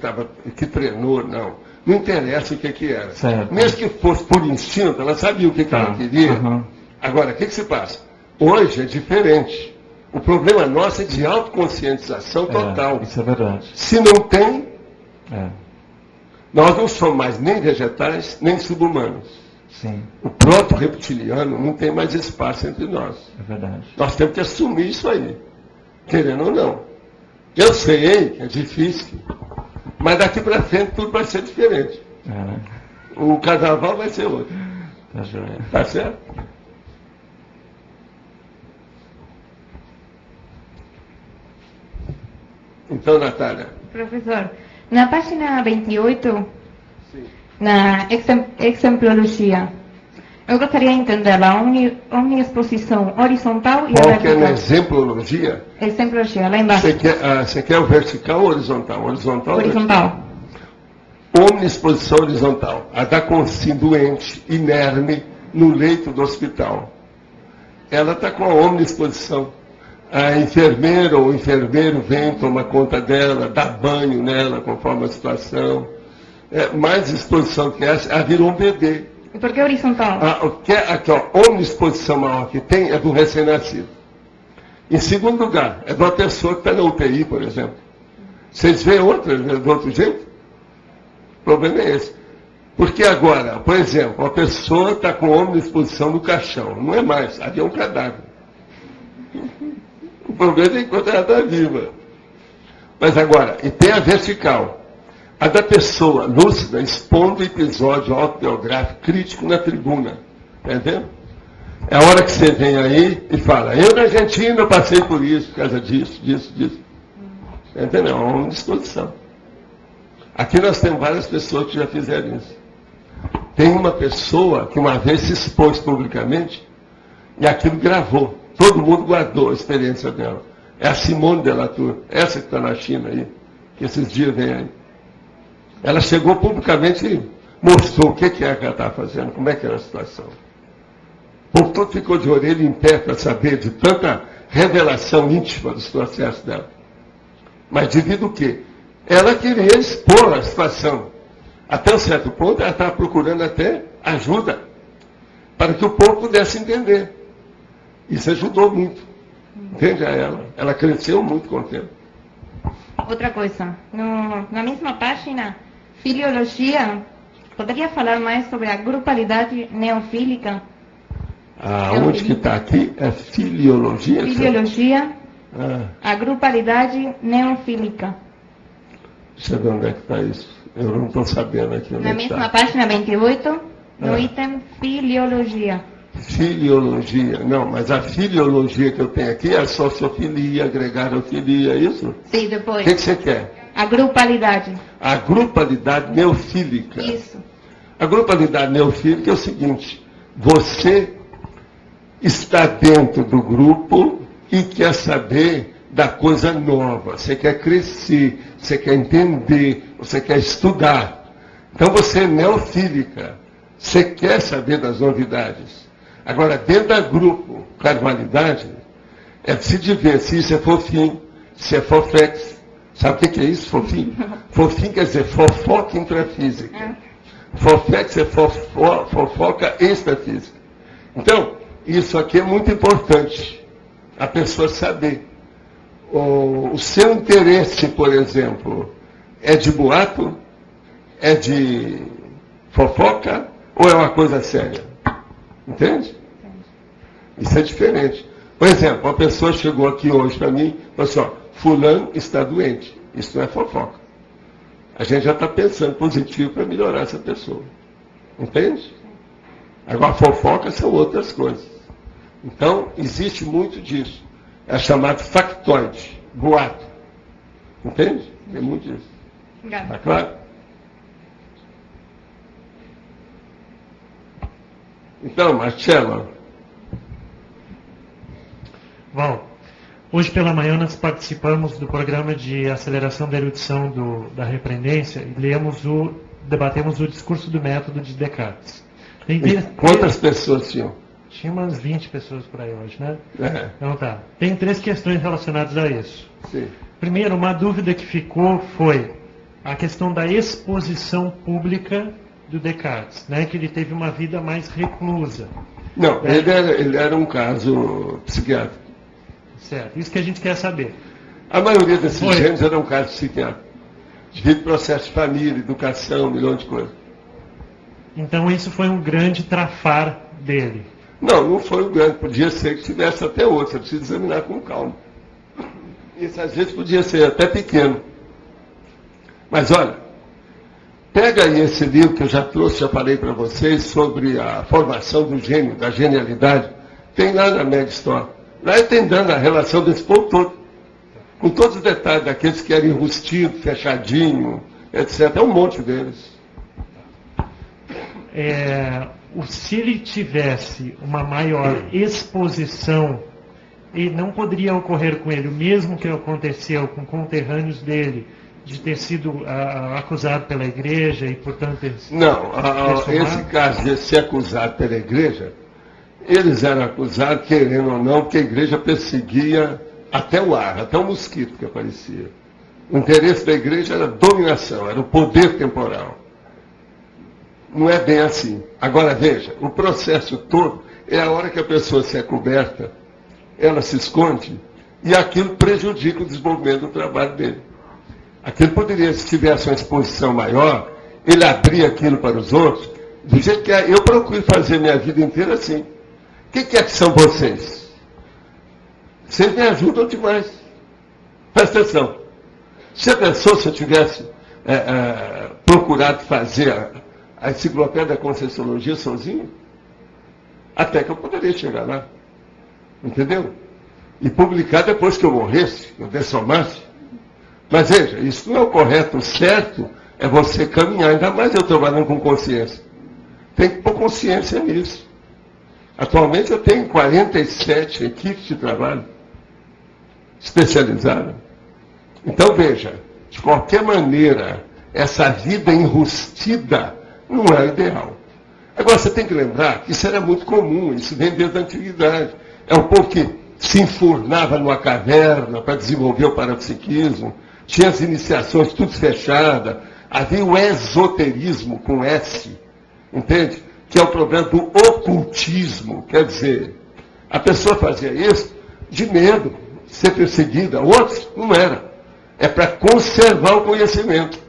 Speaker 2: que treinou, não. Não interessa o que era.
Speaker 7: Certo.
Speaker 2: Mesmo que fosse por instinto, ela sabia o que ela queria.
Speaker 7: Uhum.
Speaker 2: Agora, o que se passa? Hoje é diferente. O problema nosso é de autoconscientização total.
Speaker 7: Isso é verdade.
Speaker 2: Se não tem, nós não somos mais nem vegetais, nem subhumanos.
Speaker 7: Sim.
Speaker 2: O proto-reptiliano não tem mais espaço entre nós.
Speaker 7: É verdade.
Speaker 2: Nós temos que assumir isso aí, querendo ou não. Eu sei que é difícil, mas daqui para frente tudo vai ser diferente.
Speaker 7: Né?
Speaker 2: O carnaval vai ser outro.
Speaker 7: Tá joia.
Speaker 2: Tá certo? Então, Natália.
Speaker 8: Professor, na página 28,
Speaker 2: Sim.
Speaker 8: na exemplologia, eu gostaria de entender a omniexposição horizontal e a
Speaker 2: Qual que é na
Speaker 8: vertical.
Speaker 2: exemplologia?
Speaker 8: Exemplologia, lá embaixo.
Speaker 2: Você quer o vertical ou horizontal? Horizontal?
Speaker 8: Horizontal.
Speaker 2: Omniexposição horizontal. A da consciência doente, inerme, no leito do hospital. Ela está com a omniexposição. A enfermeira ou o enfermeiro vem, toma conta dela, dá banho nela, conforme a situação. Mais exposição que essa, ela virou um bebê.
Speaker 8: E por que horizontal?
Speaker 2: A omniexposição maior que tem é do recém-nascido. Em segundo lugar, é de uma pessoa que está na UTI, por exemplo. Vocês veem outra do outro jeito? O problema é esse. Porque agora, por exemplo, a pessoa está com omniexposição no caixão. Não é mais, havia um cadáver. O problema é enquanto ela está viva. Mas agora, e tem a vertical. A da pessoa lúcida expondo o episódio autobiográfico crítico na tribuna. Entendeu? É a hora que você vem aí e fala, eu na Argentina passei por isso, por causa disso. Entendeu? É uma disposição. Aqui nós temos várias pessoas que já fizeram isso. Tem uma pessoa que uma vez se expôs publicamente e aquilo gravou. Todo mundo guardou a experiência dela. É a Simone Delatour, essa que está na China aí, que esses dias vem aí. Ela chegou publicamente mostrou o que é que ela estava fazendo, como é que era a situação. O povo todo ficou de orelha em pé para saber de tanta revelação íntima dos processos dela. Mas devido o quê? Ela queria expor a situação. Até um certo ponto, ela estava procurando até ajuda, para que o povo pudesse entender. Isso ajudou muito. Entende a ela? Ela cresceu muito com o tempo.
Speaker 8: Outra coisa, na mesma página, filiologia, poderia falar mais sobre a grupalidade neofílica?
Speaker 2: Onde que está aqui? É filiologia?
Speaker 8: Filiologia, a grupalidade neofílica.
Speaker 2: Deixa eu ver onde é que está isso. Eu não estou sabendo aqui onde
Speaker 8: na
Speaker 2: é que
Speaker 8: mesma
Speaker 2: está.
Speaker 8: página 28, no item filiologia.
Speaker 2: Filiologia. Não, mas a filiologia que eu tenho aqui é a sociofilia, gregariofilia, é isso?
Speaker 8: Sim, depois.
Speaker 2: O que você quer?
Speaker 8: A grupalidade.
Speaker 2: A grupalidade neofílica.
Speaker 8: Isso.
Speaker 2: A grupalidade neofílica é o seguinte: você está dentro do grupo e quer saber da coisa nova. Você quer crescer, você quer entender, você quer estudar. Então você é neofílica. Você quer saber das novidades. Agora, dentro do grupo carvalidade, é preciso ver se isso é fofinho, se é fofex. Sabe o que é isso, fofinho? Fofinho quer dizer fofoca intrafísica. Fofex é fofoca extrafísica. Então, isso aqui é muito importante, a pessoa saber. O seu interesse, por exemplo, é de boato? É de fofoca? Ou é uma coisa séria? Entende? Isso é diferente. Por exemplo, uma pessoa chegou aqui hoje para mim e falou assim, ó, fulano está doente. Isso não é fofoca. A gente já está pensando positivo para melhorar essa pessoa. Entende? Agora, fofoca são outras coisas. Então, existe muito disso. É chamado factoide, boato. Entende? Tem muito disso. Está claro? Então, Marcelo.
Speaker 9: Val, hoje pela manhã nós participamos do programa de aceleração da erudição da repreendência e debatemos o discurso do método de Descartes.
Speaker 2: Quantas pessoas tinham?
Speaker 9: Tinha umas 20 pessoas por aí hoje, né?
Speaker 2: É.
Speaker 9: Então tá. Tem 3 questões relacionadas a isso.
Speaker 2: Sim.
Speaker 9: Primeiro, uma dúvida que ficou foi a questão da exposição pública do Descartes, né? Que ele teve uma vida mais reclusa.
Speaker 2: Não, ele era um caso psiquiátrico.
Speaker 9: Certo, isso que a gente quer saber.
Speaker 2: A maioria desses gêneros eram casos psiquiátricos. Devido ao processo de família, educação, um milhão de coisas.
Speaker 9: Então isso foi um grande trafar dele.
Speaker 2: Não foi um grande. Podia ser que tivesse até outro. Você precisa examinar com calma. Isso às vezes podia ser até pequeno. Mas olha, pega aí esse livro que eu já trouxe, já falei para vocês, sobre a formação do gênio, da genialidade. Tem lá na Mega Store. Lá tem dando a relação desse povo todo. Com todos os detalhes daqueles que eram enrustidos, fechadinho, etc. É um monte deles.
Speaker 9: Se ele tivesse uma maior exposição, e não poderia ocorrer com ele o mesmo que aconteceu com conterrâneos dele, de ter sido acusado pela igreja e, portanto...
Speaker 2: Não, esse caso de ser acusado pela igreja, eles eram acusados, querendo ou não, porque a igreja perseguia até o ar, até o mosquito que aparecia. O interesse da igreja era a dominação, era o poder temporal. Não é bem assim. Agora veja, o processo todo é a hora que a pessoa se é coberta, ela se esconde, e aquilo prejudica o desenvolvimento do trabalho dele. Aquilo poderia, se tivesse uma exposição maior, ele abrir aquilo para os outros, do jeito que eu procuro fazer minha vida inteira assim. O que é que são vocês? Vocês me ajudam demais. Presta atenção. Se a pessoa, se eu tivesse procurado fazer a enciclopédia da Conscienciologia sozinho, até que eu poderia chegar lá. Entendeu? E publicar depois que eu morresse, eu dessomasse. Mas veja, isso não é o correto. O certo é você caminhar, ainda mais eu trabalhando com consciência. Tem que pôr consciência nisso. Atualmente eu tenho 47 equipes de trabalho especializadas. Então veja, de qualquer maneira, essa vida enrustida Não é o ideal. Agora, você tem que lembrar que isso era muito comum, isso vem desde a antiguidade. É um povo que se enfurnava numa caverna para desenvolver o parapsiquismo, tinha as iniciações tudo fechadas, havia o esoterismo com S, entende? Que é o problema do ocultismo, quer dizer, a pessoa fazia isso de medo, de ser perseguida, outros não era. É para conservar o conhecimento,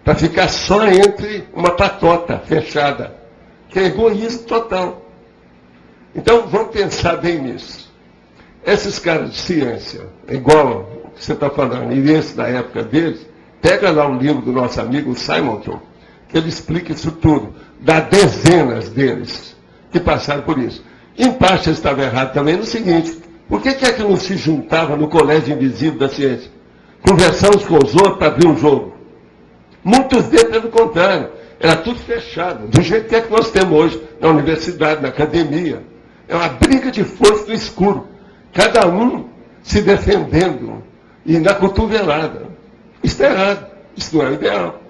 Speaker 2: para ficar só entre uma patota fechada, que é egoísmo total. Então, vamos pensar bem nisso. Esses caras de ciência, igual o que você está falando, e esse da época deles, pega lá o livro do nosso amigo Simonton, que ele explica isso tudo. Dá dezenas deles que passaram por isso. Em parte, eles estavam errados também no seguinte, por que é que não se juntava no colégio invisível da ciência? Conversar uns com os outros para abrir um jogo. Muitos deles, pelo contrário, era tudo fechado, do jeito que é que nós temos hoje, na universidade, na academia. É uma briga de força no escuro. Cada um se defendendo e na cotovelada. Isso é errado. Isso não é o ideal.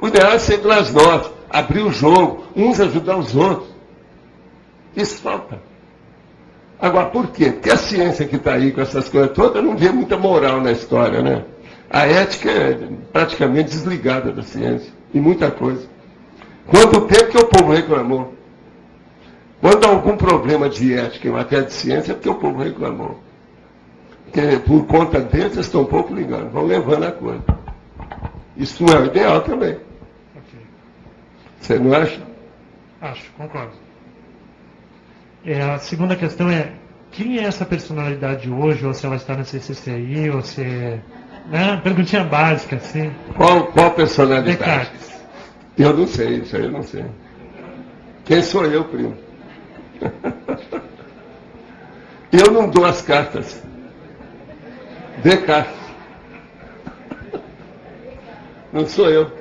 Speaker 2: O ideal é ser pelas nós, abrir o jogo, uns ajudar os outros. Isso falta. Agora, por quê? Porque a ciência que está aí com essas coisas todas não vê muita moral na história, né? A ética é praticamente desligada da ciência, em muita coisa. Quanto tempo que o povo reclamou? Quando há algum problema de ética em matéria de ciência, é porque o povo reclamou. Porque por conta deles, eles estão um pouco ligando, vão levando a coisa. Isso não é o ideal também.
Speaker 9: Okay.
Speaker 2: Você não acha?
Speaker 9: Acho, concordo. A segunda questão é, quem é essa personalidade hoje, ou se ela está na CCCI, ou se... Né? Perguntinha básica, assim.
Speaker 2: Qual personalidade?
Speaker 9: Descartes.
Speaker 2: Eu não sei, isso aí eu não sei. Quem sou eu, primo? Eu não dou as cartas. Descartes. Não sou eu.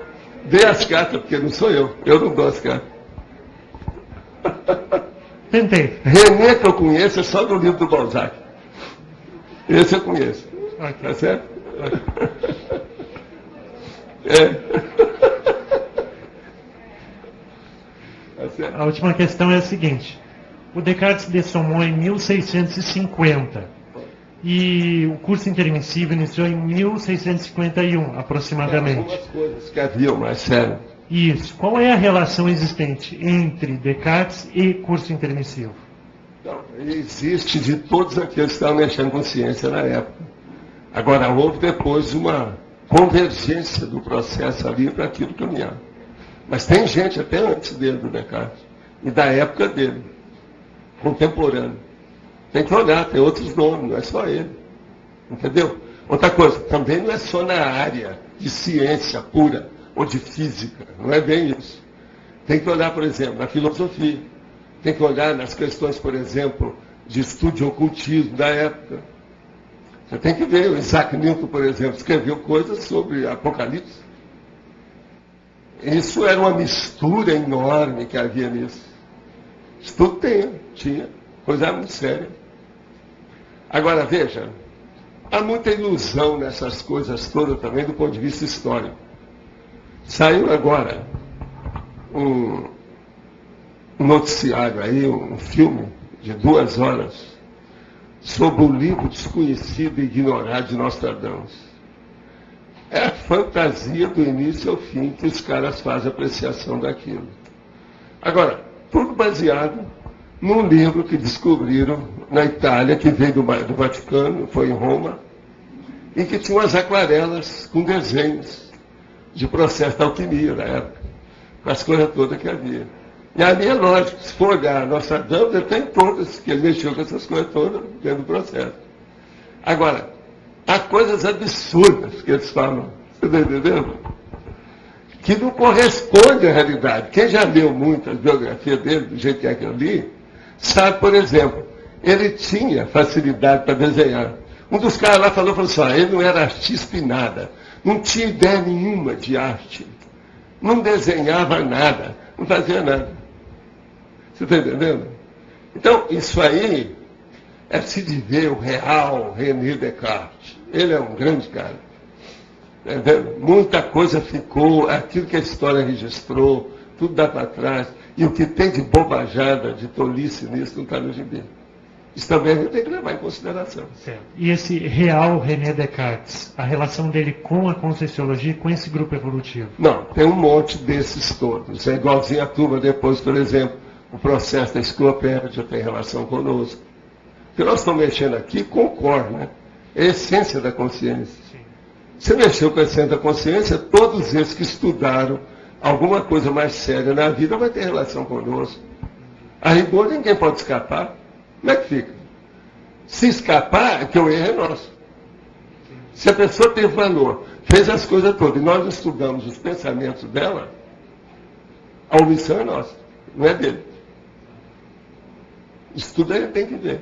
Speaker 2: Dê as cartas, porque não sou eu. Eu não dou as cartas.
Speaker 9: Tentei.
Speaker 2: René, que eu conheço, é só do livro do Balzac. Esse eu conheço.
Speaker 9: Okay.
Speaker 2: Tá certo?
Speaker 9: Okay.
Speaker 2: Tá certo.
Speaker 9: A última questão é a seguinte. O Descartes dessomou em 1650 e o curso intermissivo iniciou em 1651, aproximadamente.
Speaker 2: Algumas coisas que haviam, mas sério.
Speaker 9: Isso. Qual é a relação existente entre Descartes e curso intermissivo?
Speaker 2: Então, existe de todos aqueles que estavam mexendo com ciência na época. Agora, houve depois uma convergência do processo ali para aquilo caminhar. Mas tem gente até antes dele, do Descartes, e da época dele, contemporâneo. Tem que olhar, tem outros nomes, não é só ele. Entendeu? Outra coisa, também não é só na área de ciência pura ou de física, não é bem isso. Tem que olhar, por exemplo, na filosofia. Tem que olhar nas questões, por exemplo, de estudo de ocultismo da época. Você tem que ver, o Isaac Newton, por exemplo, escreveu coisas sobre Apocalipse. Isso era uma mistura enorme que havia nisso. Isso tudo tinha, coisa muito séria. Agora, veja, há muita ilusão nessas coisas todas também do ponto de vista histórico. Saiu agora um noticiário aí, um filme de 2 horas, sobre o livro desconhecido e ignorado de Nostradamus. É a fantasia do início ao fim que os caras fazem apreciação daquilo. Agora, tudo baseado num livro que descobriram na Itália, que veio do Vaticano, foi em Roma, e que tinha umas aquarelas com desenhos de processo de alquimia na época, com as coisas todas que havia. E ali é lógico, se for olhar a Nostradamus, ele tem todas, que ele mexeu com essas coisas todas dentro do processo. Agora, há coisas absurdas que eles falam, você está entendendo? Que não correspondem à realidade. Quem já leu muito a biografia dele, do jeito que é que eu li, sabe, por exemplo, ele tinha facilidade para desenhar. Um dos caras lá falou assim, ele não era artista em nada, não tinha ideia nenhuma de arte, não desenhava nada, não fazia nada. Você está entendendo? Então, isso aí é se de ver o real René Descartes. Ele é um grande cara. Entendeu? Muita coisa ficou, aquilo que a história registrou, tudo dá para trás, e o que tem de bobajada, de tolice nisso, não está no gibi. Isso também a gente tem que levar em consideração.
Speaker 9: Certo. E esse real René Descartes, a relação dele com a Conscienciologia e com esse grupo evolutivo?
Speaker 2: Não, tem um monte desses todos. É igualzinho a turma depois, por exemplo, o processo da enciclopédia tem relação conosco. O que nós estamos mexendo aqui concorda, né? É a essência da consciência.
Speaker 9: Sim.
Speaker 2: Você mexeu com a essência da consciência, todos esses que estudaram alguma coisa mais séria na vida vai ter relação conosco. A rigor ninguém pode escapar. Como é que fica? Se escapar, é que o erro é nosso. Se a pessoa tem valor, fez as coisas todas, e nós estudamos os pensamentos dela, a omissão é nossa, não é dele. Estudo ele tem que ver.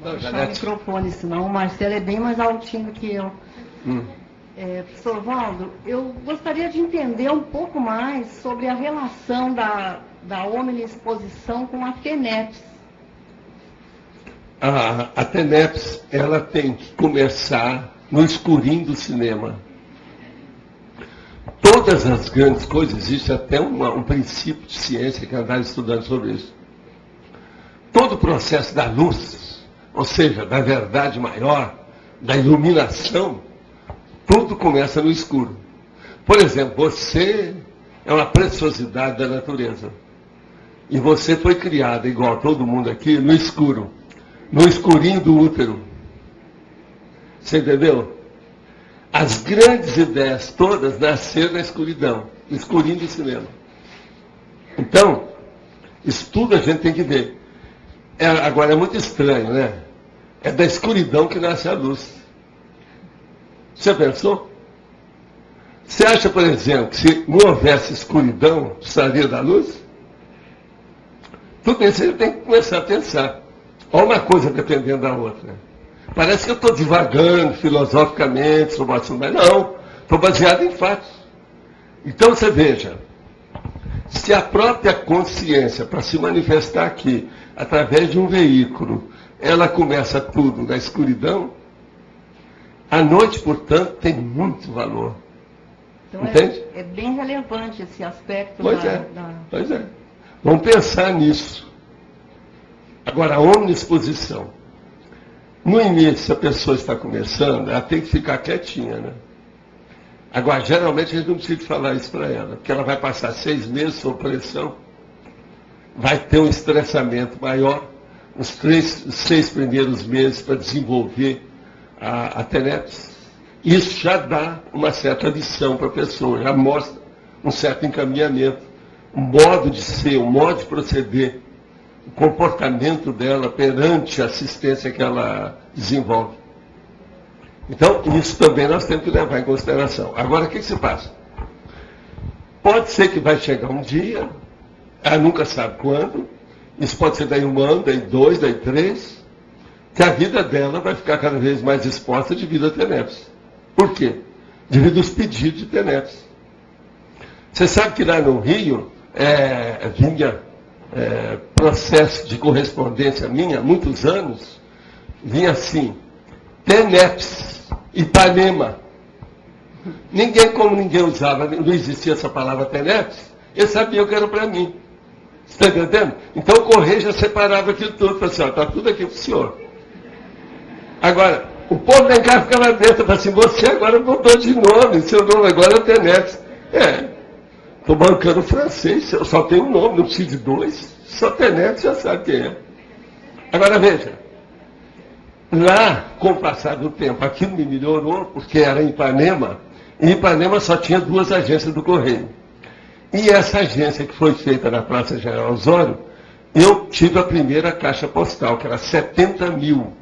Speaker 1: Vou puxar o microfone, senão o Marcelo é bem mais altinho do que eu. Professor Valdo, eu gostaria de entender um pouco mais sobre a relação da omniexposição com a TENEPS.
Speaker 2: A TENEPS, ela tem que começar no escurinho do cinema. Todas as grandes coisas, existe até um princípio de ciência que andava estudando sobre isso. Todo o processo da luz, ou seja, da verdade maior, da iluminação, tudo começa no escuro. Por exemplo, você é uma preciosidade da natureza. E você foi criada, igual todo mundo aqui, no escuro. No escurinho do útero. Você entendeu? As grandes ideias todas nasceram na escuridão. No escurinho do cinema. Então, isso tudo a gente tem que ver. Agora é muito estranho, né? É da escuridão que nasce a luz. Você pensou? Você acha, por exemplo, que se não houvesse escuridão, precisaria da luz? Tudo isso a gente tem que começar a pensar. Olha uma coisa dependendo da outra. Parece que eu estou divagando filosoficamente sobre o assunto, mas não. Estou baseado em fatos. Então você veja, se a própria consciência, para se manifestar aqui, através de um veículo, ela começa tudo na escuridão, a noite, portanto, tem muito valor.
Speaker 1: Então
Speaker 2: entende?
Speaker 1: É bem relevante esse aspecto.
Speaker 2: Pois é. Vamos pensar nisso. Agora, a omniexposição. No início, a pessoa está começando, ela tem que ficar quietinha, né? Agora, geralmente, a gente não precisa falar isso para ela, porque ela vai passar 6 meses sob pressão, vai ter um estressamento maior, os 6 primeiros meses para desenvolver a TENEPS. Isso já dá uma certa lição para a pessoa, já mostra um certo encaminhamento, um modo de ser, um modo de proceder, o comportamento dela perante a assistência que ela desenvolve. Então, isso também nós temos que levar em consideração. Agora, o que se passa? Pode ser que vai chegar um dia, ela nunca sabe quando, isso pode ser daí 1 ano, daí 2, daí 3, que a vida dela vai ficar cada vez mais exposta devido a TENEPS. Por quê? Devido aos pedidos de TENEPS. Você sabe que lá no Rio vinha processo de correspondência minha, há muitos anos, vinha assim, TENEPS, Ipanema. Como ninguém usava, não existia essa palavra TENEPS, eles sabiam que era para mim. Você está entendendo? Então o Correio já separava aquilo tudo, falou assim, está tudo aqui para o senhor. Agora, o povo vem cá ficava dentro, falou assim, você agora mudou de nome, seu nome agora é TENEPS. Estou bancando francês, eu só tenho um nome, não preciso de 2, só TENEPS já sabe quem é. Agora veja, lá, com o passar do tempo, aquilo me melhorou, porque era em Ipanema, e em Ipanema só tinha 2 agências do Correio. E essa agência que foi feita na Praça General Osório, eu tive a primeira caixa postal, que era 70 mil.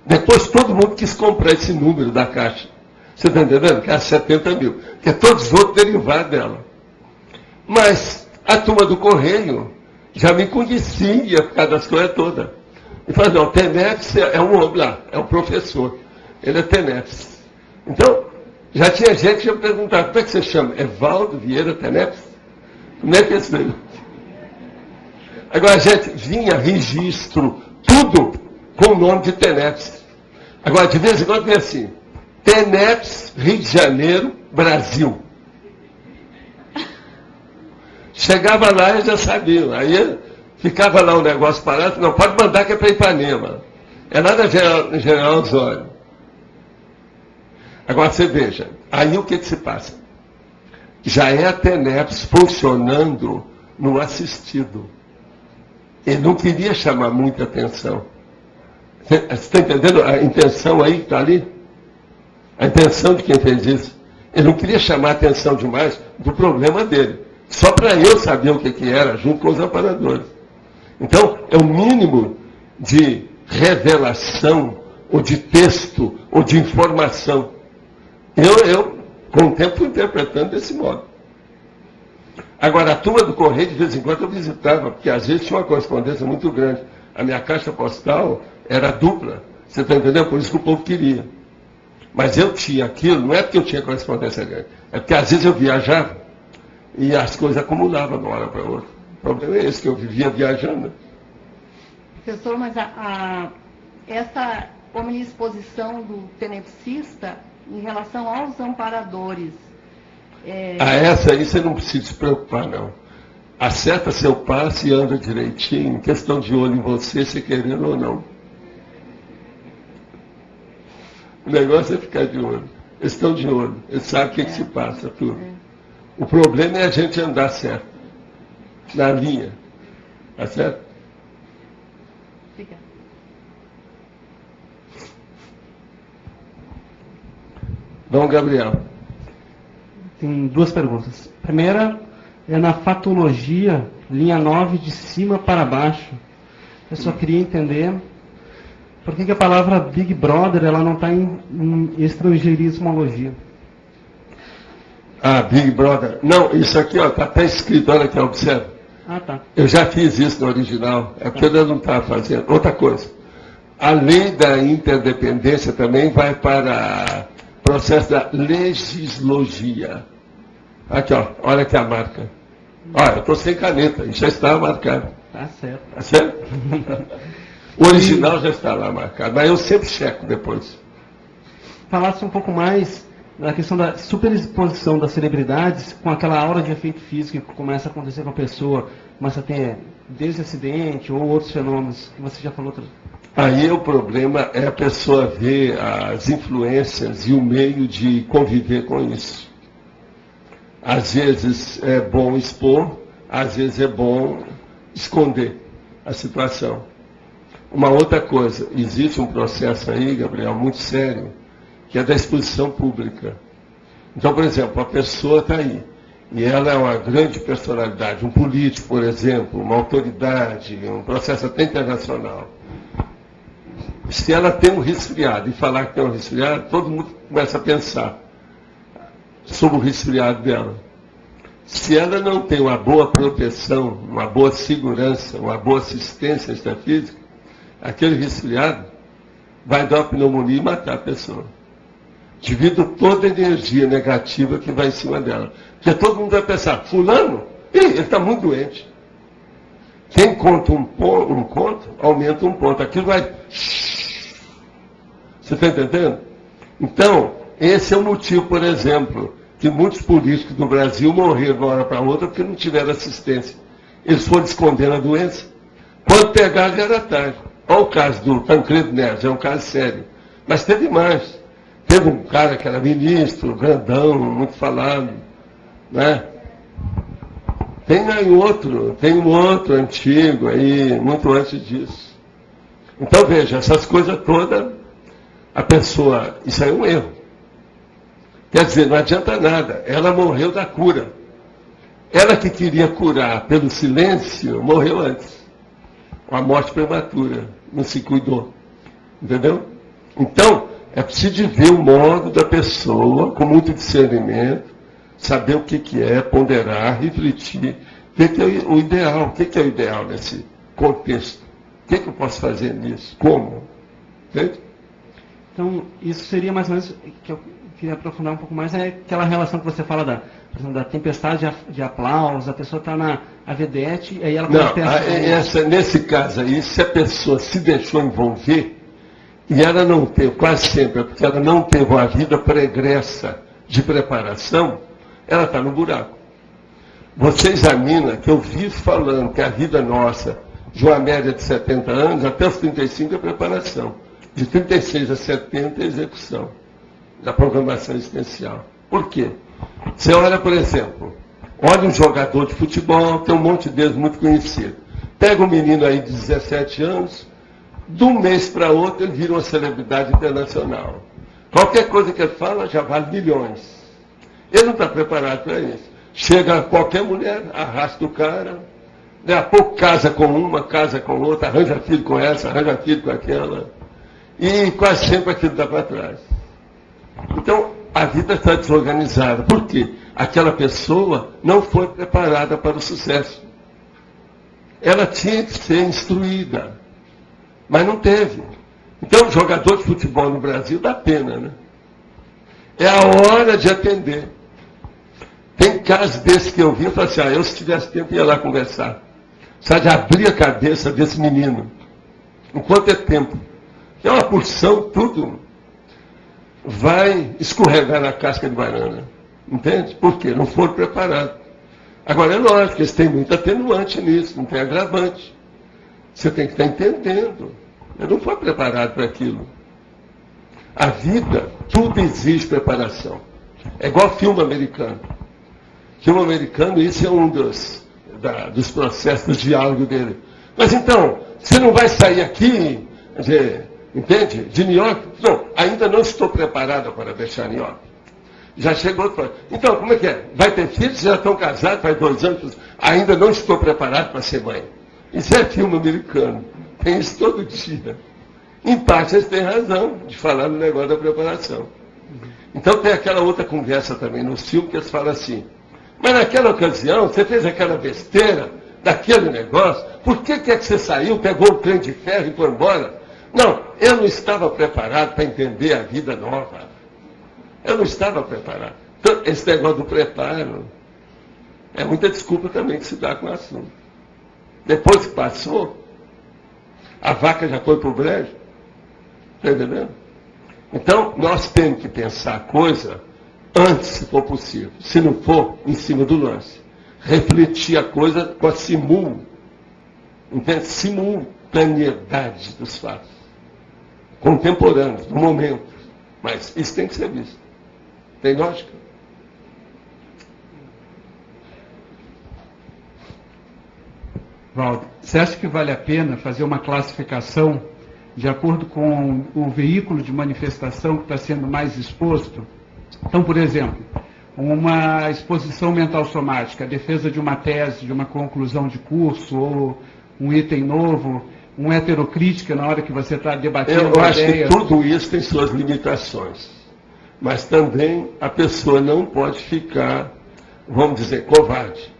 Speaker 2: Depois todo mundo quis comprar esse número da caixa. Você está entendendo? Que era 70 mil. Porque todos os outros derivaram dela. Mas a turma do Correio já me conhecia por causa das coisas todas. E falou, não, TENEPS é um homem lá, é um professor. Ele é TENEPS. Então, Já tinha gente que ia perguntar, como é que você chama? Evaldo Vieira Tenepes? Como é que é esse negócio? Agora, gente, vinha registro, tudo com o nome de Tenepes. Agora, de vez em quando vem assim, Tenepes, Rio de Janeiro, Brasil. Chegava lá e já sabiam. Aí ficava lá o negócio parado, não, pode mandar que é para Ipanema. É nada General Osório. Agora você veja, aí o que se passa? Já é a Tenepes funcionando no assistido. Ele não queria chamar muita atenção. Você está entendendo a intenção aí que está ali? A intenção de quem fez isso. Ele não queria chamar a atenção demais do problema dele. Só para eu saber o que era, junto com os amparadores. Então, é o mínimo de revelação, ou de texto, ou de informação. Eu com o tempo, fui interpretando desse modo. Agora, a turma do Correio, de vez em quando, eu visitava, porque às vezes tinha uma correspondência muito grande. A minha caixa postal era dupla. Você está entendendo? Por isso que o povo queria. Mas eu tinha aquilo, não é porque eu tinha correspondência grande, é porque às vezes eu viajava e as coisas acumulavam de uma hora para outra. O problema é esse, que eu vivia viajando.
Speaker 1: Professor, mas essa omniexposição do tenepsista em relação aos amparadores...
Speaker 2: essa aí você não precisa se preocupar, não. Acerta seu passo e anda direitinho, questão de olho em você, se querendo ou não. O negócio é ficar de olho. Eles estão de olho, eles sabem o que se passa, tudo. O problema é a gente andar certo, na linha. Tá certo?
Speaker 1: Fica.
Speaker 2: Vamos, Gabriel.
Speaker 10: Tem duas perguntas. Primeira é na fatologia, linha 9, de cima para baixo. Eu só queria entender por que a palavra Big Brother ela não está em estrangeirismologia.
Speaker 2: Big Brother. Não, isso aqui está até escrito, olha aqui, observa.
Speaker 10: Tá.
Speaker 2: Eu já fiz isso no original, é porque eu não estava fazendo. Outra coisa, a lei da interdependência também vai para o processo da legislogia. Aqui, ó, olha aqui a marca. Olha, eu estou sem caneta, isso já está marcado.
Speaker 10: Tá certo.
Speaker 2: Tá certo? O original já está lá marcado, mas eu sempre checo depois.
Speaker 10: Falasse um pouco mais da questão da superexposição das celebridades com aquela aura de efeito físico que começa a acontecer com a pessoa, começa a ter desde acidente ou outros fenômenos que você já falou.
Speaker 2: Aí o problema é a pessoa ver as influências e o meio de conviver com isso. Às vezes é bom expor, às vezes é bom esconder a situação. Uma outra coisa, existe um processo aí, Gabriel, muito sério, que é da exposição pública. Então, por exemplo, a pessoa está aí, e ela é uma grande personalidade, um político, por exemplo, uma autoridade, um processo até internacional. Se ela tem um resfriado e falar que tem um resfriado, todo mundo começa a pensar sobre o resfriado dela. Se ela não tem uma boa proteção, uma boa segurança, uma boa assistência extrafísica, aquele resfriado vai dar uma pneumonia e matar a pessoa. Devido a toda a energia negativa que vai em cima dela. Porque todo mundo vai pensar, fulano, ele está muito doente. Quem conta um conto, aumenta um ponto. Aquilo vai... Você está entendendo? Então, esse é o motivo, por exemplo, que muitos políticos do Brasil morreram de uma hora para outra porque não tiveram assistência. Eles foram escondendo a doença. Quando pegaram, já era tarde. Olha o caso do Tancredo Neves, é um caso sério. Mas teve mais. Teve um cara que era ministro, grandão, muito falado. Né? Tem um outro antigo aí, muito antes disso. Então veja, essas coisas todas, a pessoa, isso aí é um erro. Quer dizer, não adianta nada, ela morreu da cura. Ela que queria curar pelo silêncio, morreu antes. Uma morte prematura, não se cuidou. Entendeu? Então, é preciso ver o modo da pessoa, com muito discernimento, saber o que é, ponderar, refletir, ver que é o ideal. O que é o ideal nesse contexto? O que eu posso fazer nisso? Como? Entende?
Speaker 10: Então, isso seria mais ou menos que eu queria aprofundar um pouco mais, é aquela relação que você fala por exemplo, da tempestade de aplausos, a pessoa está na vedete, aí ela
Speaker 2: começa a pensar... Nesse caso aí, se a pessoa se deixou envolver, e ela não teve, quase sempre, porque ela não teve uma vida pregressa de preparação, ela está no buraco. Você examina, que eu vivo falando que a vida nossa, de uma média de 70 anos, até os 35 é preparação. De 36 a 70 é execução da programação existencial. Por quê? Você olha, por exemplo, olha um jogador de futebol, tem um monte deles muito conhecido. Pega um menino aí de 17 anos, de um mês para outro ele vira uma celebridade internacional. Qualquer coisa que ele fala já vale milhões. Ele não está preparado para isso. Chega qualquer mulher, arrasta o cara, daí a pouco casa com uma, casa com outra, arranja filho com essa, arranja filho com aquela. E quase sempre aquilo dá para trás. Então, a vida está desorganizada. Por quê? Aquela pessoa não foi preparada para o sucesso. Ela tinha que ser instruída, mas não teve. Então, jogador de futebol no Brasil dá pena, né? É a hora de atender. Tem casos desses que eu vi e falei assim, eu se tivesse tempo ia lá conversar. Sabe, de abrir a cabeça desse menino. Enquanto é tempo. É uma porção, tudo vai escorregar na casca de banana. Entende? Por quê? Não foram preparados. Agora, é lógico, eles têm muito atenuante nisso, não tem agravante. Você tem que estar entendendo. Eu não fui preparado para aquilo. A vida, tudo exige preparação. É igual filme americano. Filme americano, isso é um dos processos de diálogo dele. Mas então, você não vai sair aqui, entende? De New York? Não, ainda não estou preparada para deixar New York. Já chegou. Então, como é que é? Vai ter filhos? Já estão casados, faz 2 anos. Ainda não estou preparado para ser mãe. Isso é filme americano. Tem isso todo dia. Em parte, eles têm razão de falar no negócio da preparação. Então, tem aquela outra conversa também no filme que eles falam assim. Mas naquela ocasião, você fez aquela besteira daquele negócio. Por que é que você saiu, pegou o trem de ferro e foi embora? Não, eu não estava preparado para entender a vida nova. Eu não estava preparado. Então, esse negócio do preparo é muita desculpa também que se dá com o assunto. Depois que passou, a vaca já foi para o brejo. Está entendendo? Então, nós temos que pensar a coisa antes, se for possível. Se não for, em cima do lance. Refletir a coisa com a simultaneidade dos fatos. Contemporâneos, no momento. Mas isso tem que ser visto. Tem lógica?
Speaker 4: Valdo, você acha que vale a pena fazer uma classificação de acordo com o veículo de manifestação que está sendo mais exposto? Então, por exemplo, uma exposição mental somática, a defesa de uma tese, de uma conclusão de curso, ou um item novo, uma heterocrítica na hora que você está debatendo
Speaker 2: eu acho que tudo isso tem suas limitações. Mas também a pessoa não pode ficar, vamos dizer, covarde.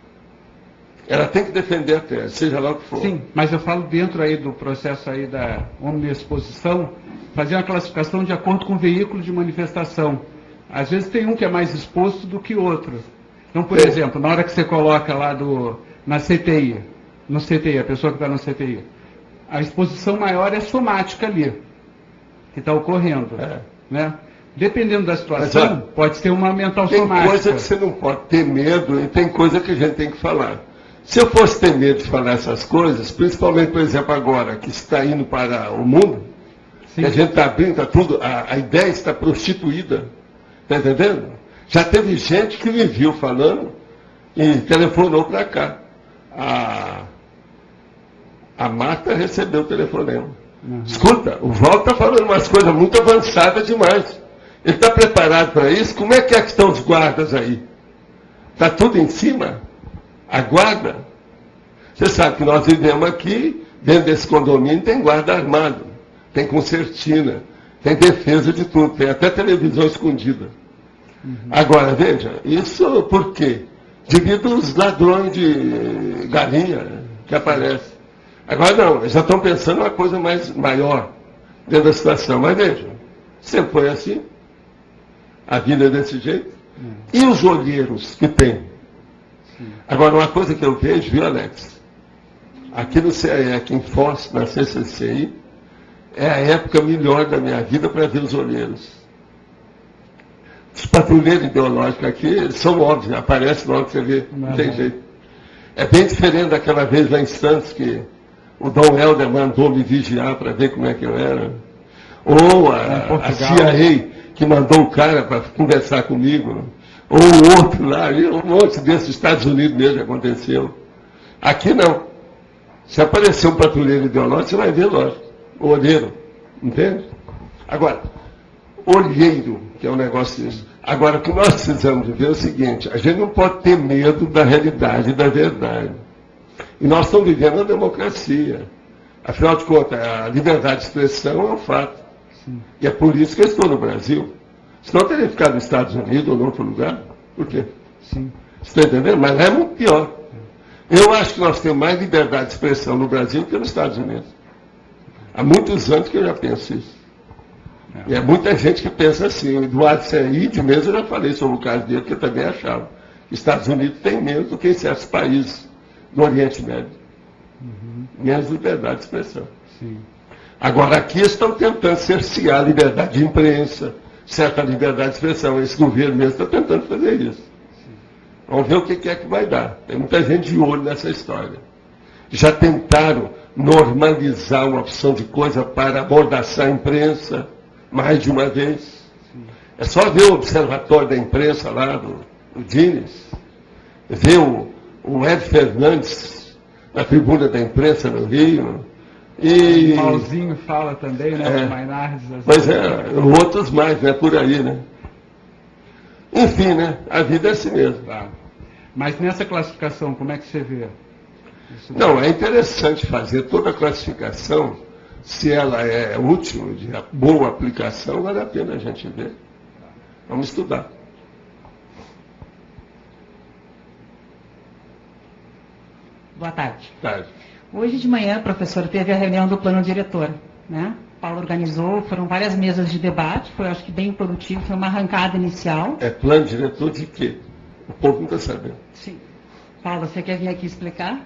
Speaker 2: Ela tem que defender a tese, seja lá o que for.
Speaker 4: Sim, mas eu falo dentro aí do processo aí da omniexposição, fazer uma classificação de acordo com o veículo de manifestação. Às vezes tem um que é mais exposto do que outro. Então, por exemplo, na hora que você coloca lá na CTI, no CTI, a pessoa que está no CTI, a exposição maior é somática ali, que está ocorrendo. Né? Dependendo da situação, pode ser uma mental somática.
Speaker 2: Tem coisa que você não pode ter medo e tem coisa que a gente tem que falar. Se eu fosse ter medo de falar essas coisas, principalmente, por exemplo, agora, que está indo para o mundo, que a gente está abrindo, está tudo, a ideia está prostituída. Está entendendo? Já teve gente que me viu falando e telefonou para cá. A Marta recebeu o telefonema. Escuta, o Valdo está falando umas coisas muito avançadas demais. Ele está preparado para isso? Como é que estão os guardas aí? Está tudo em cima? A guarda? Você sabe que nós vivemos aqui, dentro desse condomínio tem guarda armado, tem concertina, tem defesa de tudo, tem até televisão escondida. Agora, veja, isso por quê? Devido aos ladrões de galinha que aparecem. Agora não, eles já estão pensando uma coisa maior dentro da situação. Mas veja, sempre foi assim. A vida é desse jeito. E os olheiros que tem? Agora, uma coisa que eu vejo, viu, Alex? Aqui no CAE, aqui em Foz, na CCCI, é a época melhor da minha vida para ver os olheiros. Os patrulheiros ideológicos aqui, eles são óbvios, aparecem logo que você vê, não tem jeito. É bem diferente daquela vez lá em Santos, que o Dom Helder mandou me vigiar para ver como é que eu era. Ou a CIA, que mandou o cara para conversar comigo. Ou o outro lá, um monte desses Estados Unidos mesmo aconteceu. Aqui não. Se aparecer um patrulheiro ideológico, você vai ver, lógico. O olheiro. Entende? Agora, olheiro, que é um negócio disso. Agora, o que nós precisamos de ver é o seguinte, a gente não pode ter medo da realidade e da verdade. E nós estamos vivendo uma democracia. Afinal de contas, a liberdade de expressão é um fato. Sim. E é por isso que eu estou no Brasil. Senão eu teria ficado nos Estados Unidos ou em outro lugar. Por quê? Sim. Você está entendendo? Mas é muito pior. Eu acho que nós temos mais liberdade de expressão no Brasil do que nos Estados Unidos. Há muitos anos que eu já penso isso. E é muita gente que pensa assim. O Eduardo Said mesmo, eu já falei sobre o caso dele, que eu também achava. Os Estados Unidos têm menos do que em certos países do Oriente Médio. Menos liberdade de expressão. Sim. Agora, aqui estão tentando cercear a liberdade de imprensa, certa liberdade de expressão. Esse governo mesmo está tentando fazer isso. Sim. Vamos ver o que é que vai dar. Tem muita gente de olho nessa história. Já tentaram normalizar uma opção de coisa para amordaçar a imprensa, mais de uma vez. Sim. É só ver o observatório da imprensa lá, do Dines, ver o Ed Fernandes na tribuna da imprensa no Rio. E
Speaker 4: o Malzinho fala também, né? O Mainardes.
Speaker 2: Mas outros mais, né? Por aí, né? Enfim, né? A vida é assim mesmo.
Speaker 4: Tá. Mas nessa classificação, como é que você vê?
Speaker 2: Não, é interessante fazer toda a classificação, se ela é útil, de boa aplicação, vale a pena a gente ver. Vamos estudar.
Speaker 11: Boa tarde.
Speaker 2: Tarde.
Speaker 11: Hoje de manhã, professor, teve a reunião do plano diretor, né? Paulo organizou, foram várias mesas de debate, foi acho que bem produtivo, foi uma arrancada inicial.
Speaker 2: É plano diretor de quê? O povo não está sabendo.
Speaker 11: Sim. Paulo, você quer vir aqui explicar?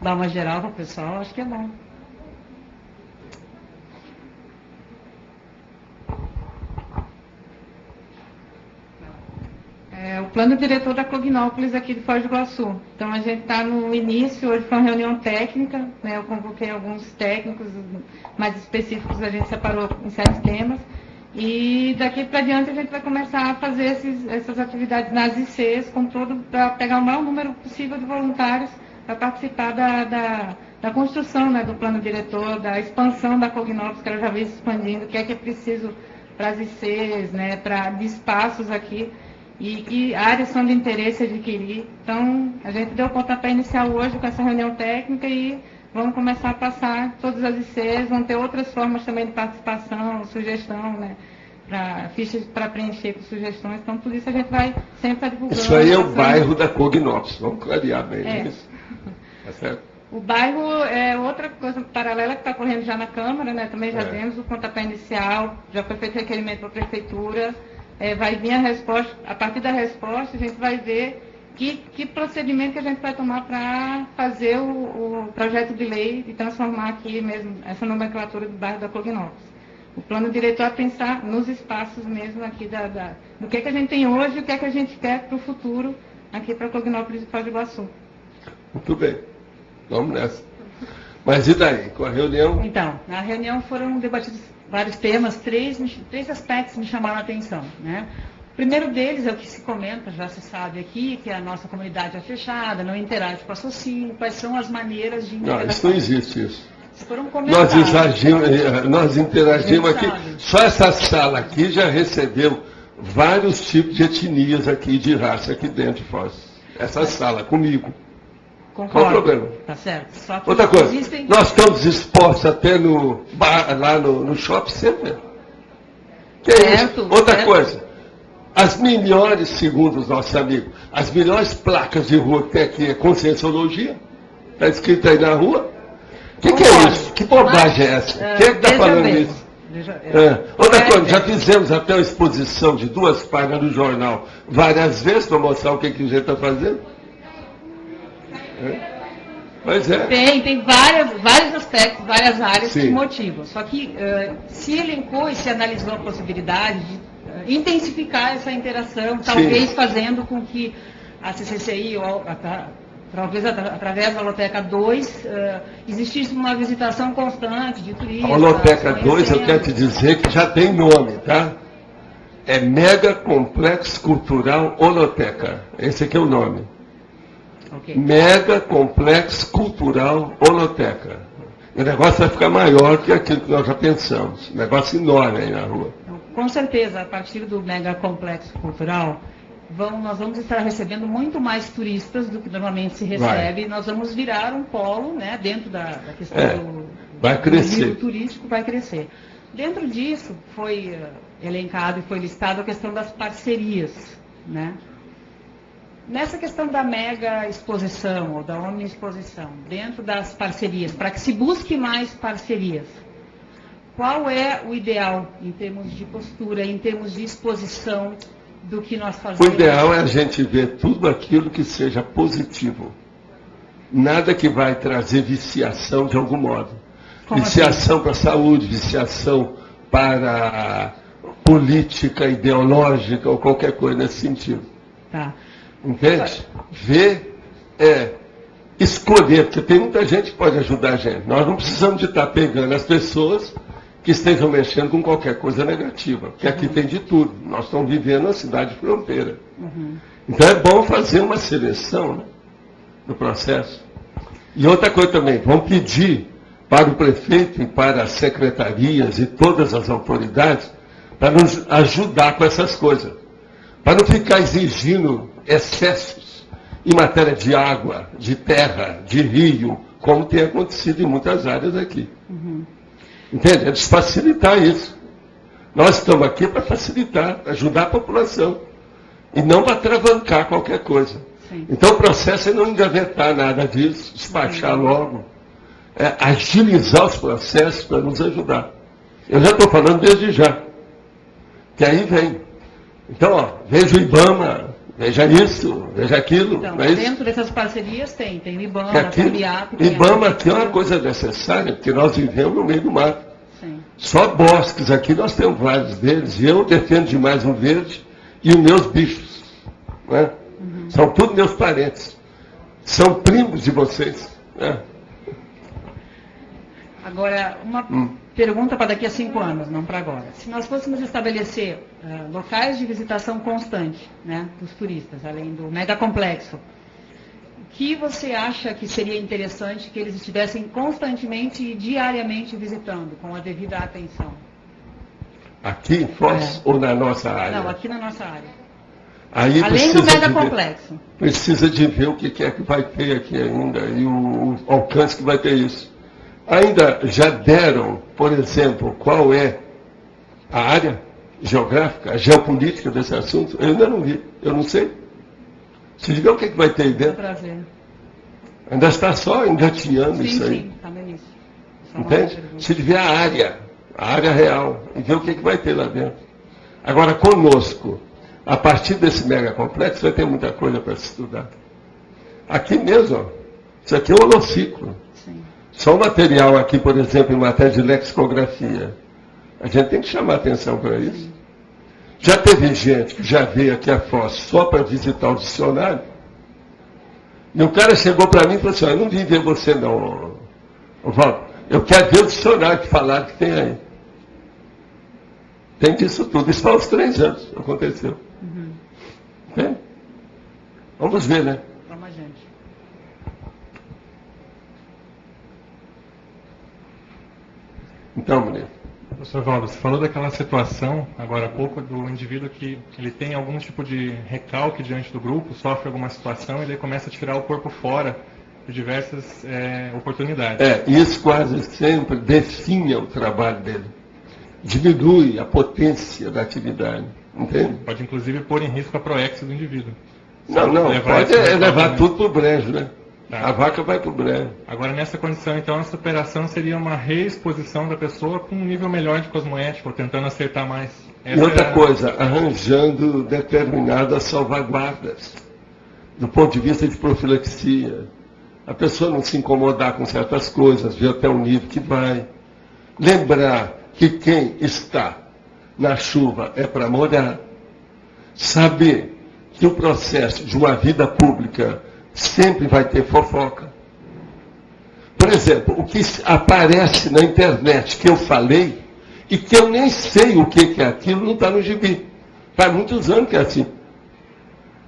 Speaker 11: Dar uma geral para o pessoal, acho que é bom.
Speaker 8: O plano diretor da Cognópolis aqui de Foz do Iguaçu. Então, a gente está no início, hoje foi uma reunião técnica, né? Eu convoquei alguns técnicos mais específicos, a gente separou em certos temas, e daqui para diante a gente vai começar a fazer essas atividades nas ICs, para pegar o maior número possível de voluntários para participar da construção, né, do plano diretor, da expansão da Cognópolis, que ela já vem se expandindo, o que é preciso para as ICs, né, de espaços aqui, e que áreas são de interesse adquirir. Então, a gente deu o pontapé inicial hoje com essa reunião técnica e vamos começar a passar todas as ICs, vão ter outras formas também de participação, sugestão, né, fichas para preencher com sugestões. Então, tudo isso a gente vai sempre estar divulgando.
Speaker 2: Isso aí é o bairro da Cognópolis, vamos clarear bem isso. Tá certo?
Speaker 8: O bairro é outra coisa paralela que está correndo já na Câmara, né? Também já temos o pontapé inicial, já foi feito requerimento para a Prefeitura. Vai vir a resposta, a partir da resposta a gente vai ver que procedimento que a gente vai tomar para fazer o projeto de lei e transformar aqui mesmo essa nomenclatura do bairro da Cognópolis. O plano diretor é pensar nos espaços mesmo aqui do que a gente tem hoje e o que a gente quer para o futuro aqui para Cognópolis e Foz do Iguaçu.
Speaker 2: Muito bem, vamos nessa. Mas e daí, com a reunião?
Speaker 11: Então, na reunião foram debatidos vários temas, três aspectos me chamaram a atenção, né? O primeiro deles é o que se comenta, já se sabe aqui, que a nossa comunidade é fechada, não interage com a SOCIM, quais são as maneiras de interação.
Speaker 2: Não, isso não existe, isso.
Speaker 11: Foram comentados.
Speaker 2: Nós interagimos aqui, só essa sala aqui já recebeu vários tipos de etnias aqui, de raça aqui dentro de Foz. Essa sala, comigo.
Speaker 11: Concordo.
Speaker 2: Qual o problema?
Speaker 11: Tá certo. Só que
Speaker 2: outra coisa, nós estamos expostos até no bar, lá no shopping center. Que é isso? Outra coisa, as melhores, segundo os nossos amigos, as melhores placas de rua que tem aqui é Conscienciologia. Está escrito aí na rua. O que é isso? Que bobagem é essa? Quem é que está falando isso? Outra coisa, já fizemos até uma exposição de 2 páginas no jornal várias vezes para mostrar o que a gente está fazendo. Pois é.
Speaker 11: Tem vários aspectos, várias áreas que motivam. Só que se elencou e se analisou a possibilidade de intensificar essa interação, talvez fazendo com que a CCCI, talvez através da Holoteca 2, existisse uma visitação constante de turistas.
Speaker 2: A Holoteca 2, eu quero te dizer que já tem nome, tá? É Mega Complexo Cultural Holoteca. Esse aqui é o nome. Okay. Mega Complexo Cultural Holoteca. O negócio vai ficar maior que aquilo que nós já pensamos. Um negócio enorme aí na rua.
Speaker 11: Com certeza, a partir do Mega Complexo Cultural, nós vamos estar recebendo muito mais turistas do que normalmente se recebe. Nós vamos virar um polo, né, dentro da questão do turístico, vai crescer. Dentro disso, foi elencado e foi listado a questão das parcerias, né? Nessa questão da mega exposição ou da omni exposição, dentro das parcerias, para que se busque mais parcerias, qual é o ideal em termos de postura, em termos de exposição do que nós fazemos?
Speaker 2: O ideal é a gente ver tudo aquilo que seja positivo. Nada que vai trazer viciação de algum modo. Como viciação para a saúde, viciação para política ideológica ou qualquer coisa nesse sentido.
Speaker 11: Tá.
Speaker 2: Entende? Ver escolher, porque tem muita gente que pode ajudar a gente. Nós não precisamos de estar pegando as pessoas que estejam mexendo com qualquer coisa negativa, porque aqui tem de tudo. Nós estamos vivendo uma cidade de fronteira. Então é bom fazer uma seleção, né, do processo. E outra coisa também, vamos pedir para o prefeito e para as secretarias e todas as autoridades para nos ajudar com essas coisas. Para não ficar exigindo excessos em matéria de água, de terra, de rio, como tem acontecido em muitas áreas aqui. Entende? É de facilitar isso. Nós estamos aqui para facilitar, ajudar a população. E não para atravancar qualquer coisa. Sim. Então o processo é não engavetar nada disso, despachar logo. É agilizar os processos para nos ajudar. Eu já estou falando desde já. Que aí vem. Então, veja o IBAMA, veja isso, veja aquilo.
Speaker 11: Então,
Speaker 2: é
Speaker 11: dentro dessas parcerias tem o IBAMA,
Speaker 2: tem o IBAMA aqui é uma coisa necessária, porque nós vivemos no meio do mato.
Speaker 11: Sim.
Speaker 2: Só bosques aqui, nós temos vários deles, e eu defendo demais o verde e os meus bichos. Né? São todos meus parentes. São primos de vocês. Né?
Speaker 11: Agora, uma pergunta para daqui a 5 anos, não para agora. Se nós fôssemos estabelecer locais de visitação constante, né, dos turistas, além do megacomplexo, o que você acha que seria interessante que eles estivessem constantemente e diariamente visitando, com a devida atenção?
Speaker 2: Aqui em Foz ou na nossa área?
Speaker 11: Não, aqui na nossa área.
Speaker 2: Aí
Speaker 11: além do megacomplexo.
Speaker 2: Precisa de ver o que é que vai ter aqui ainda e o alcance que vai ter isso. Ainda já deram, por exemplo, qual é a área geográfica, a geopolítica desse assunto? Eu ainda não vi, eu não sei. Se tiver o que vai ter aí dentro.
Speaker 11: Prazer.
Speaker 2: Ainda está só engatinhando isso aí.
Speaker 11: Sim, está no início.
Speaker 2: Entende? Se tiver a área real, e ver o que vai ter lá dentro. Agora, conosco, a partir desse mega complexo, vai ter muita coisa para se estudar. Aqui mesmo, ó, isso aqui é um holociclo. Só o material aqui, por exemplo, em matéria de lexicografia. A gente tem que chamar atenção para isso. Já teve gente que já veio aqui a Foz só para visitar o dicionário. E o cara chegou para mim e falou assim, eu não vim ver você não, Valdo. Eu quero ver o dicionário que falaram que tem aí. Tem disso tudo. Isso faz uns 3 anos aconteceu. Tem? Vamos ver, né?
Speaker 11: Vamos, gente.
Speaker 2: Então, Bonito.
Speaker 12: Professor Valdo, você falou daquela situação, agora há pouco, do indivíduo que ele tem algum tipo de recalque diante do grupo, sofre alguma situação e ele começa a tirar o corpo fora de diversas oportunidades.
Speaker 2: Isso quase sempre define o trabalho dele. Diminui a potência da atividade. Entende?
Speaker 12: Pode, inclusive, pôr em risco a proex do indivíduo.
Speaker 2: Não, pode levar tudo para o brejo, né? A vaca vai para o brejo.
Speaker 12: Agora, nessa condição, então, a superação seria uma reexposição da pessoa para um nível melhor de cosmoética, ou tentando acertar mais.
Speaker 2: E outra coisa, arranjando determinadas salvaguardas, do ponto de vista de profilaxia. A pessoa não se incomodar com certas coisas, ver até o nível que vai. Lembrar que quem está na chuva é para molhar. Saber que o processo de uma vida pública sempre vai ter fofoca. Por exemplo, o que aparece na internet que eu falei, e que eu nem sei o que é aquilo, não está no gibi. Faz muitos anos que é assim.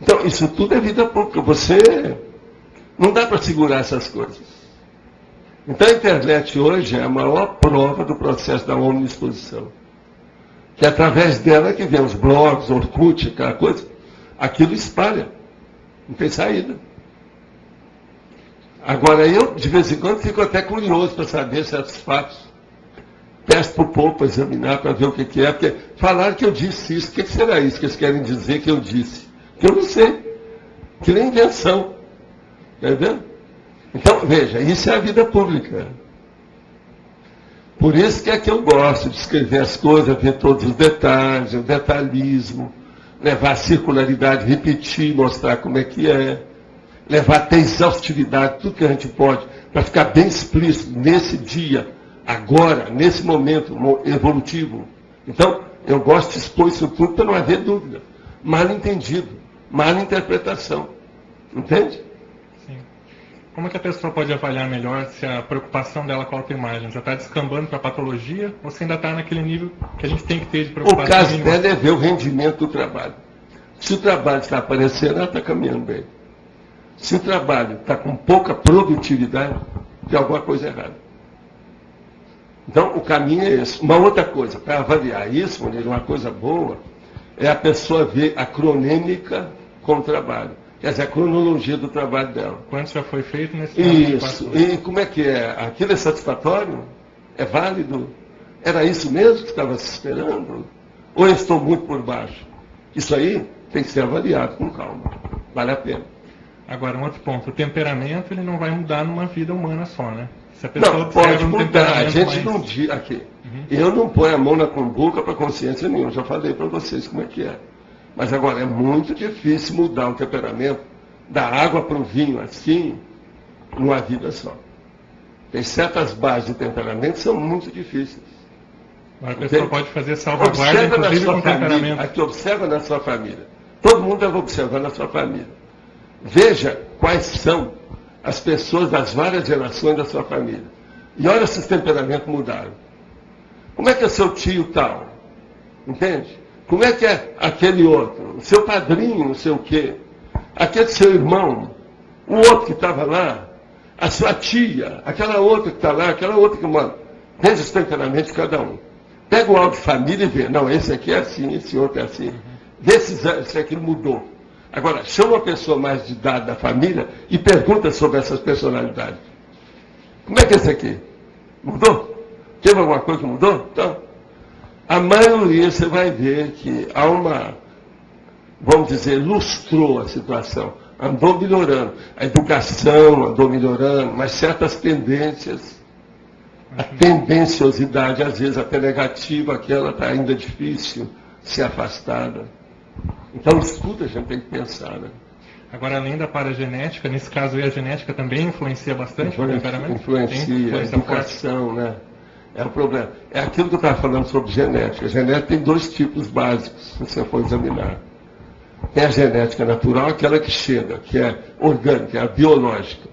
Speaker 2: Então, isso tudo é vida pública. Você não dá para segurar essas coisas. Então, a internet hoje é a maior prova do processo da omniexposição. Que é através dela que vem os blogs, Orkut, aquela coisa, aquilo espalha. Não tem saída. Agora, eu, de vez em quando, fico até curioso para saber certos fatos. Peço para o povo para examinar, para ver o que é, porque falaram que eu disse isso. O que será isso que eles querem dizer que eu disse? Que eu não sei. Que nem invenção. Está vendo? Então, veja, isso é a vida pública. Por isso que é que eu gosto de escrever as coisas, ver todos os detalhes, o detalhismo, levar a circularidade, repetir, mostrar como é que é, levar até exaustividade, tudo que a gente pode, para ficar bem explícito nesse dia, agora, nesse momento evolutivo. Então, eu gosto de expor isso tudo para não haver dúvida. Mal entendido, mal interpretação. Entende?
Speaker 12: Sim. Como é que a pessoa pode avaliar melhor se a preocupação dela com a autoimagem já está descambando para a patologia ou se ainda está naquele nível que a gente tem que ter de preocupação?
Speaker 2: O caso dela é ver o rendimento do trabalho. Se o trabalho está aparecendo, ela está caminhando bem. Se o trabalho está com pouca produtividade, tem alguma coisa errada. Então, o caminho é esse. Uma outra coisa, para avaliar isso, uma coisa boa, é a pessoa ver a cronêmica com o trabalho. Quer dizer, a cronologia do trabalho dela.
Speaker 12: Quanto já foi feito nesse
Speaker 2: Isso. E como é que é? Aquilo é satisfatório? É válido? Era isso mesmo que estava se esperando? Ou eu estou muito por baixo? Isso aí tem que ser avaliado com calma. Vale a pena.
Speaker 12: Agora, um outro ponto. O temperamento ele não vai mudar numa vida humana só, né? Se a pessoa
Speaker 2: não, pode mudar. A gente
Speaker 12: mais...
Speaker 2: não diz aqui. Eu não ponho a mão na cumbuca para consciência nenhuma. Já falei para vocês como é que é. Mas agora, é muito difícil mudar o temperamento da água para o vinho assim, numa vida só. Tem certas bases de temperamento que são muito difíceis.
Speaker 12: Mas a pessoa pode fazer salvaguarda, inclusive com temperamento.
Speaker 2: Aqui, observa na sua família. Todo mundo deve observar na sua família. Veja quais são as pessoas das várias gerações da sua família. E olha se os temperamentos mudaram. Como é que é seu tio tal? Entende? Como é que é aquele outro? O seu padrinho, não sei o quê. Aquele seu irmão, o outro que estava lá, a sua tia, aquela outra que está lá, aquela outra que manda. Veja os temperamentos de cada um. Pega o áudio de família e vê. Não, esse aqui é assim, esse outro é assim. Vê se aquilo mudou. Agora, chama uma pessoa mais de idade da família e pergunta sobre essas personalidades. Como é que é esse aqui? Mudou? Teve alguma coisa que mudou? Então, a maioria você vai ver que há uma, vamos dizer, lustrou a situação. Andou melhorando. A educação andou melhorando, mas certas tendências, a tendenciosidade, às vezes até negativa, aquela está ainda difícil ser afastada. Então, isso tudo a gente tem que pensar, né?
Speaker 12: Agora, além da paragenética, nesse caso aí a genética também influencia bastante o temperamento?
Speaker 2: Influencia, a educação, né? É o problema. É aquilo que eu estava falando sobre genética. A genética tem dois tipos básicos, se você for examinar. Tem a genética natural, aquela que chega, que é orgânica, é a biológica.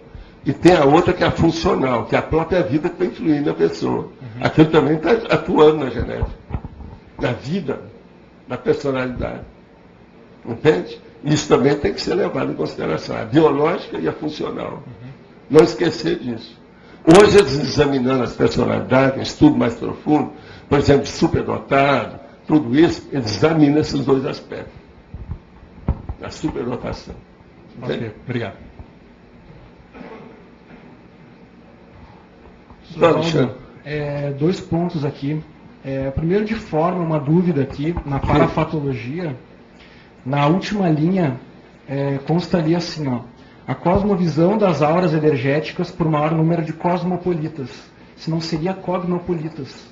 Speaker 2: E tem a outra que é a funcional, que é a própria vida que está influindo na pessoa. Aquilo também está atuando na genética. Na vida, na personalidade. Entende? Isso também tem que ser levado em consideração. A biológica e a funcional. Não esquecer disso. Hoje, eles examinando as personalidades, um estudo mais profundo, por exemplo, de superdotado, tudo isso, eles examinam esses dois aspectos. A superdotação.
Speaker 12: Ok, obrigado.
Speaker 10: Dois pontos aqui. Primeiro, de forma, uma dúvida aqui, na parafatologia, na última linha, constaria assim, ó, a cosmovisão das auras energéticas por maior número de cosmopolitas. Senão seria cognopolitas.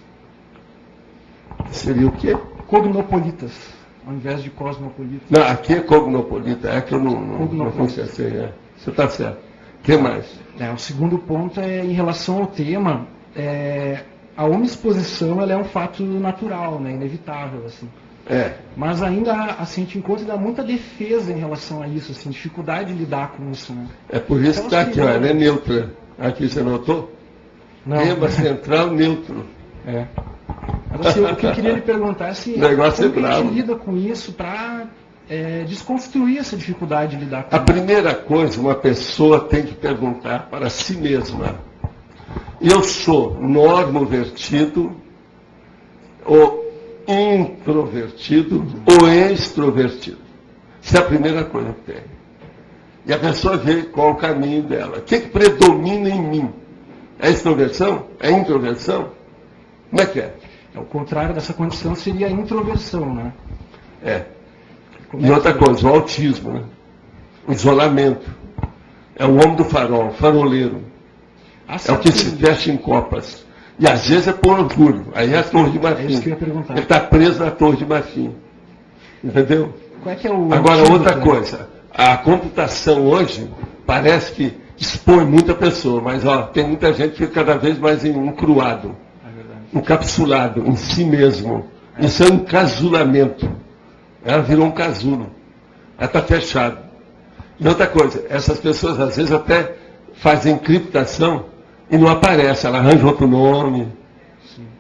Speaker 2: Seria o quê?
Speaker 10: Cognopolitas, ao invés de cosmopolitas.
Speaker 2: Não, aqui é cognopolita, é que eu não consciência. Você está certo. O que mais?
Speaker 10: O segundo ponto é em relação ao tema. A omniexposição ela é um fato natural, né, inevitável. Assim. Mas ainda assim, a gente encontra muita defesa em relação a isso, assim, dificuldade de lidar com isso. Né?
Speaker 2: É por isso que está aqui, ó, ela é neutra. Aqui você notou?
Speaker 10: Não.
Speaker 2: Tema central neutro.
Speaker 10: Mas, assim, o que eu queria lhe perguntar é se
Speaker 2: como
Speaker 10: a gente lida com isso para desconstruir essa dificuldade de lidar com
Speaker 2: isso. A primeira coisa, uma pessoa tem que perguntar para si mesma: eu sou normovertido ou introvertido ou extrovertido? Essa é a primeira coisa que tem. E a pessoa vê qual o caminho dela. O que predomina em mim? É extroversão? É introversão? Como é que é?
Speaker 10: O contrário dessa condição seria a introversão, né?
Speaker 2: E outra coisa, o autismo, né? O isolamento. É o homem do farol, o faroleiro. É o que se fecha em copas. E às vezes é por orgulho. Aí é a Torre de Marfim.
Speaker 10: É isso que eu ia perguntar.
Speaker 2: Ele está preso na Torre de Marfim. Entendeu?
Speaker 10: Qual é que é o
Speaker 2: Agora, outra coisa. A computação hoje parece que expõe muita pessoa, mas tem muita gente que fica cada vez mais encruado, encapsulado em si mesmo. Isso é um encasulamento. Ela virou um casulo. Ela está fechada. E outra coisa, essas pessoas às vezes até fazem encriptação e não aparece, ela arranja outro nome.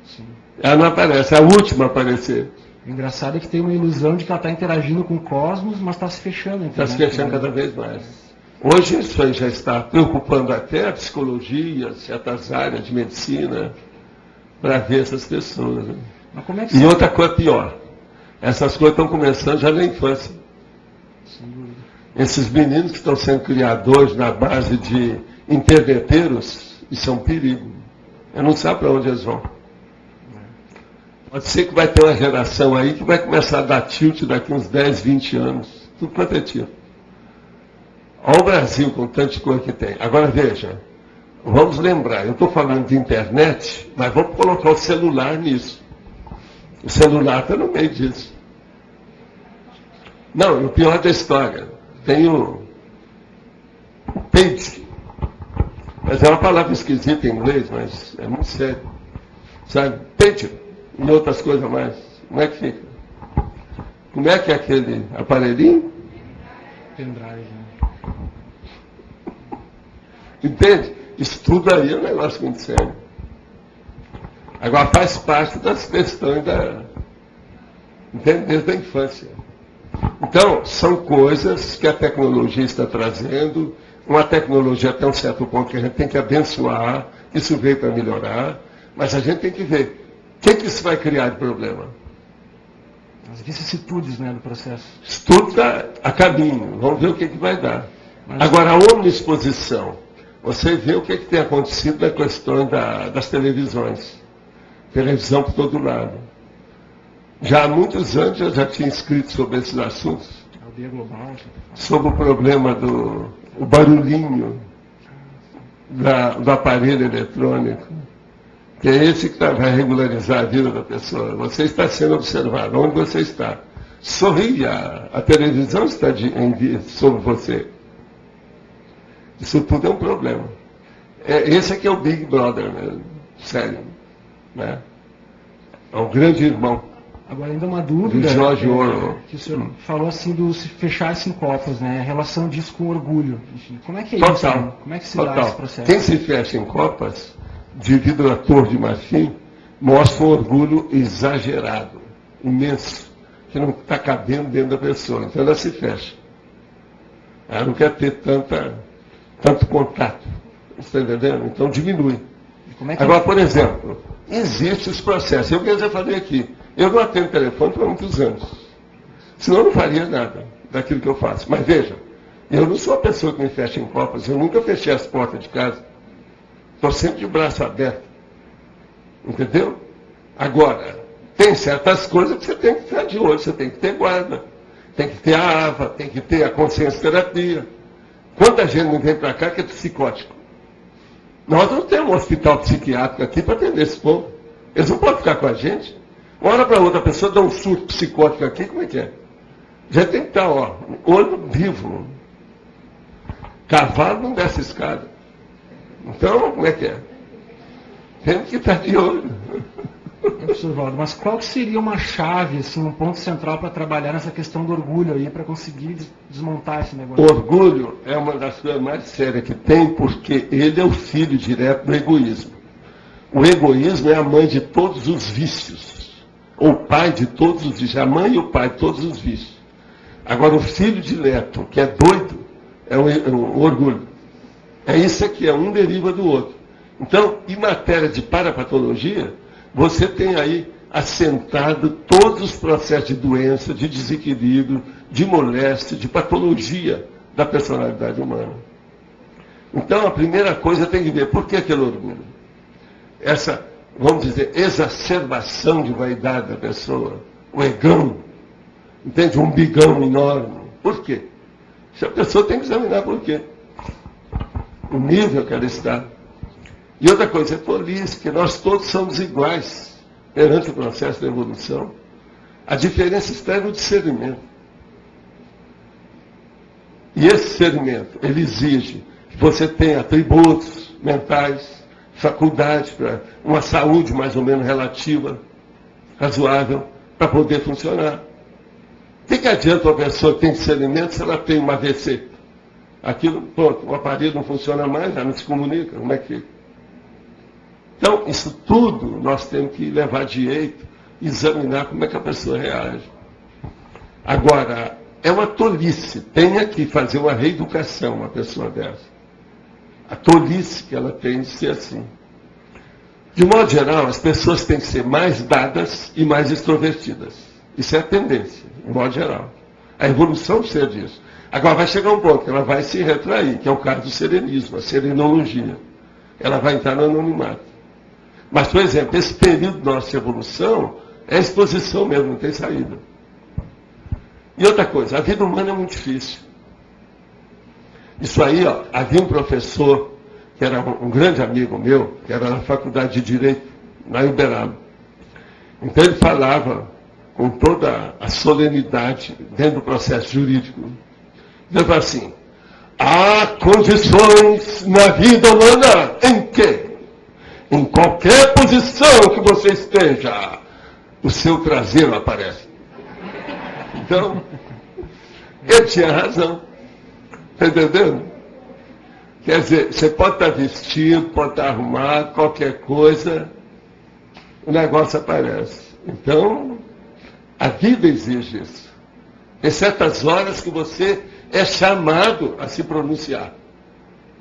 Speaker 10: Sim.
Speaker 2: Ela não aparece, é a última a aparecer.
Speaker 10: O engraçado é que tem uma ilusão de que ela está interagindo com o cosmos, mas está se fechando.
Speaker 2: Está se fechando cada vez mais. Hoje isso aí já está preocupando até a psicologia, certas áreas de medicina, para ver essas pessoas. Né?
Speaker 10: Mas como é que
Speaker 2: e outra coisa pior, essas coisas estão começando já na infância. Esses meninos que estão sendo criadores na base de interneteiros, isso é um perigo. Eu não sei para onde eles vão. Pode ser que vai ter uma geração aí que vai começar a dar tilt daqui uns 10, 20 anos. Tudo quanto é tiro. Olha o Brasil com tanta coisa que tem. Agora veja, vamos lembrar, eu estou falando de internet, mas vamos colocar o celular nisso. O celular está no meio disso. Não, o pior da história, tem o page. Mas é uma palavra esquisita em inglês, mas é muito sério. Sabe? Page. E outras coisas mais. Como é que fica? Como é que é aquele aparelhinho?
Speaker 10: Pendrive, né?
Speaker 2: Entende? Isso tudo aí é um negócio muito sério. Agora faz parte das questões desde a infância. Então, são coisas que a tecnologia está trazendo, uma tecnologia até um certo ponto que a gente tem que abençoar, isso veio para melhorar, mas a gente tem que ver o que isso vai criar de problema.
Speaker 10: As vicissitudes, né, do processo.
Speaker 2: Isso tudo está a caminho, vamos ver o que vai dar. Agora, a omniexposição, você vê o que tem acontecido na questão das televisões. Televisão por todo lado. Já há muitos anos eu já tinha escrito sobre esses assuntos. Sobre o problema do barulhinho do aparelho eletrônico. Que é esse que vai regularizar a vida da pessoa. Você está sendo observado. Onde você está? Sorria. A televisão está sobre você. Isso tudo é um problema. Esse aqui é o Big Brother, né? Sério. Né? É um grande irmão.
Speaker 10: Agora, ainda uma dúvida,
Speaker 2: do George Orwell.
Speaker 10: Que o senhor falou assim do se fechar-se em copas, né? A relação disso com orgulho. Enfim, como é que é
Speaker 2: Total.
Speaker 10: isso? Né? Como é que se dá esse processo?
Speaker 2: Quem se fecha em copas, devido à Torre de Marfim, mostra um orgulho exagerado, imenso, que não está cabendo dentro da pessoa. Então ela se fecha. Ela não quer ter tanto contato. Está entendendo? Então diminui. Agora, por exemplo, existem os processos. Eu mesmo já falei aqui. Eu não atendo telefone por muitos anos. Senão eu não faria nada daquilo que eu faço. Mas veja, eu não sou a pessoa que me fecha em copas. Eu nunca fechei as portas de casa. Estou sempre de braço aberto. Entendeu? Agora, tem certas coisas que você tem que ficar de olho. Você tem que ter guarda. Tem que ter a AVA. Tem que ter a consciência terapia. Quanta gente não vem para cá que é psicótico? Nós não temos um hospital psiquiátrico aqui para atender esse povo. Eles não podem ficar com a gente. Uma hora para outra, a pessoa dá um surto psicótico aqui, como é que é? Já tem que estar, ó, olho vivo. Cavalo não desce escada. Então, como é que é? Temos que estar de olho.
Speaker 10: Professor Valdo, mas qual que seria uma chave, assim, um ponto central para trabalhar nessa questão do orgulho aí, para conseguir desmontar esse negócio?
Speaker 2: Orgulho é uma das coisas mais sérias que tem, porque ele é o filho direto do egoísmo. O egoísmo é a mãe de todos os vícios, ou o pai de todos os vícios, a mãe e o pai de todos os vícios. Agora, o filho direto, que é doido, é o orgulho. É isso aqui, um deriva do outro. Então, em matéria de parapatologia, você tem aí assentado todos os processos de doença, de desequilíbrio, de moléstia, de patologia da personalidade humana. Então, a primeira coisa tem que ver por que aquele orgulho. Essa, vamos dizer, exacerbação de vaidade da pessoa, o egão, entende? Um bigão enorme. Por quê? A pessoa tem que examinar por quê. O nível que ela está. E outra coisa, é tolice, que nós todos somos iguais perante o processo da evolução. A diferença está no discernimento. E esse discernimento, ele exige que você tenha atributos mentais, faculdade para uma saúde mais ou menos relativa, razoável, para poder funcionar. O que adianta uma pessoa que tem discernimento se ela tem uma AVC? Aquilo, pronto, o aparelho não funciona mais, já não se comunica, como é que fica? Então, isso tudo nós temos que levar direito e examinar como é que a pessoa reage. Agora, é uma tolice, tem que fazer uma reeducação, uma pessoa dessa. A tolice que ela tem de ser assim. De modo geral, as pessoas têm que ser mais dadas e mais extrovertidas. Isso é a tendência, de modo geral. A evolução precisa disso. Agora vai chegar um ponto que ela vai se retrair, que é o caso do serenismo, a serenologia. Ela vai entrar no anonimato. Mas, por exemplo, esse período da nossa evolução é exposição mesmo, não tem saída. E outra coisa, a vida humana é muito difícil. Isso aí, ó, havia um professor, que era um grande amigo meu, que era na faculdade de Direito, na Uberaba. Então ele falava com toda a solenidade dentro do processo jurídico. Ele falava assim, há condições na vida humana em que, em qualquer posição que você esteja, o seu traseiro aparece. Então, ele tinha razão. Está entendendo? Quer dizer, você pode estar vestido, pode estar arrumado, qualquer coisa, o negócio aparece. Então, a vida exige isso. Tem certas horas que você é chamado a se pronunciar.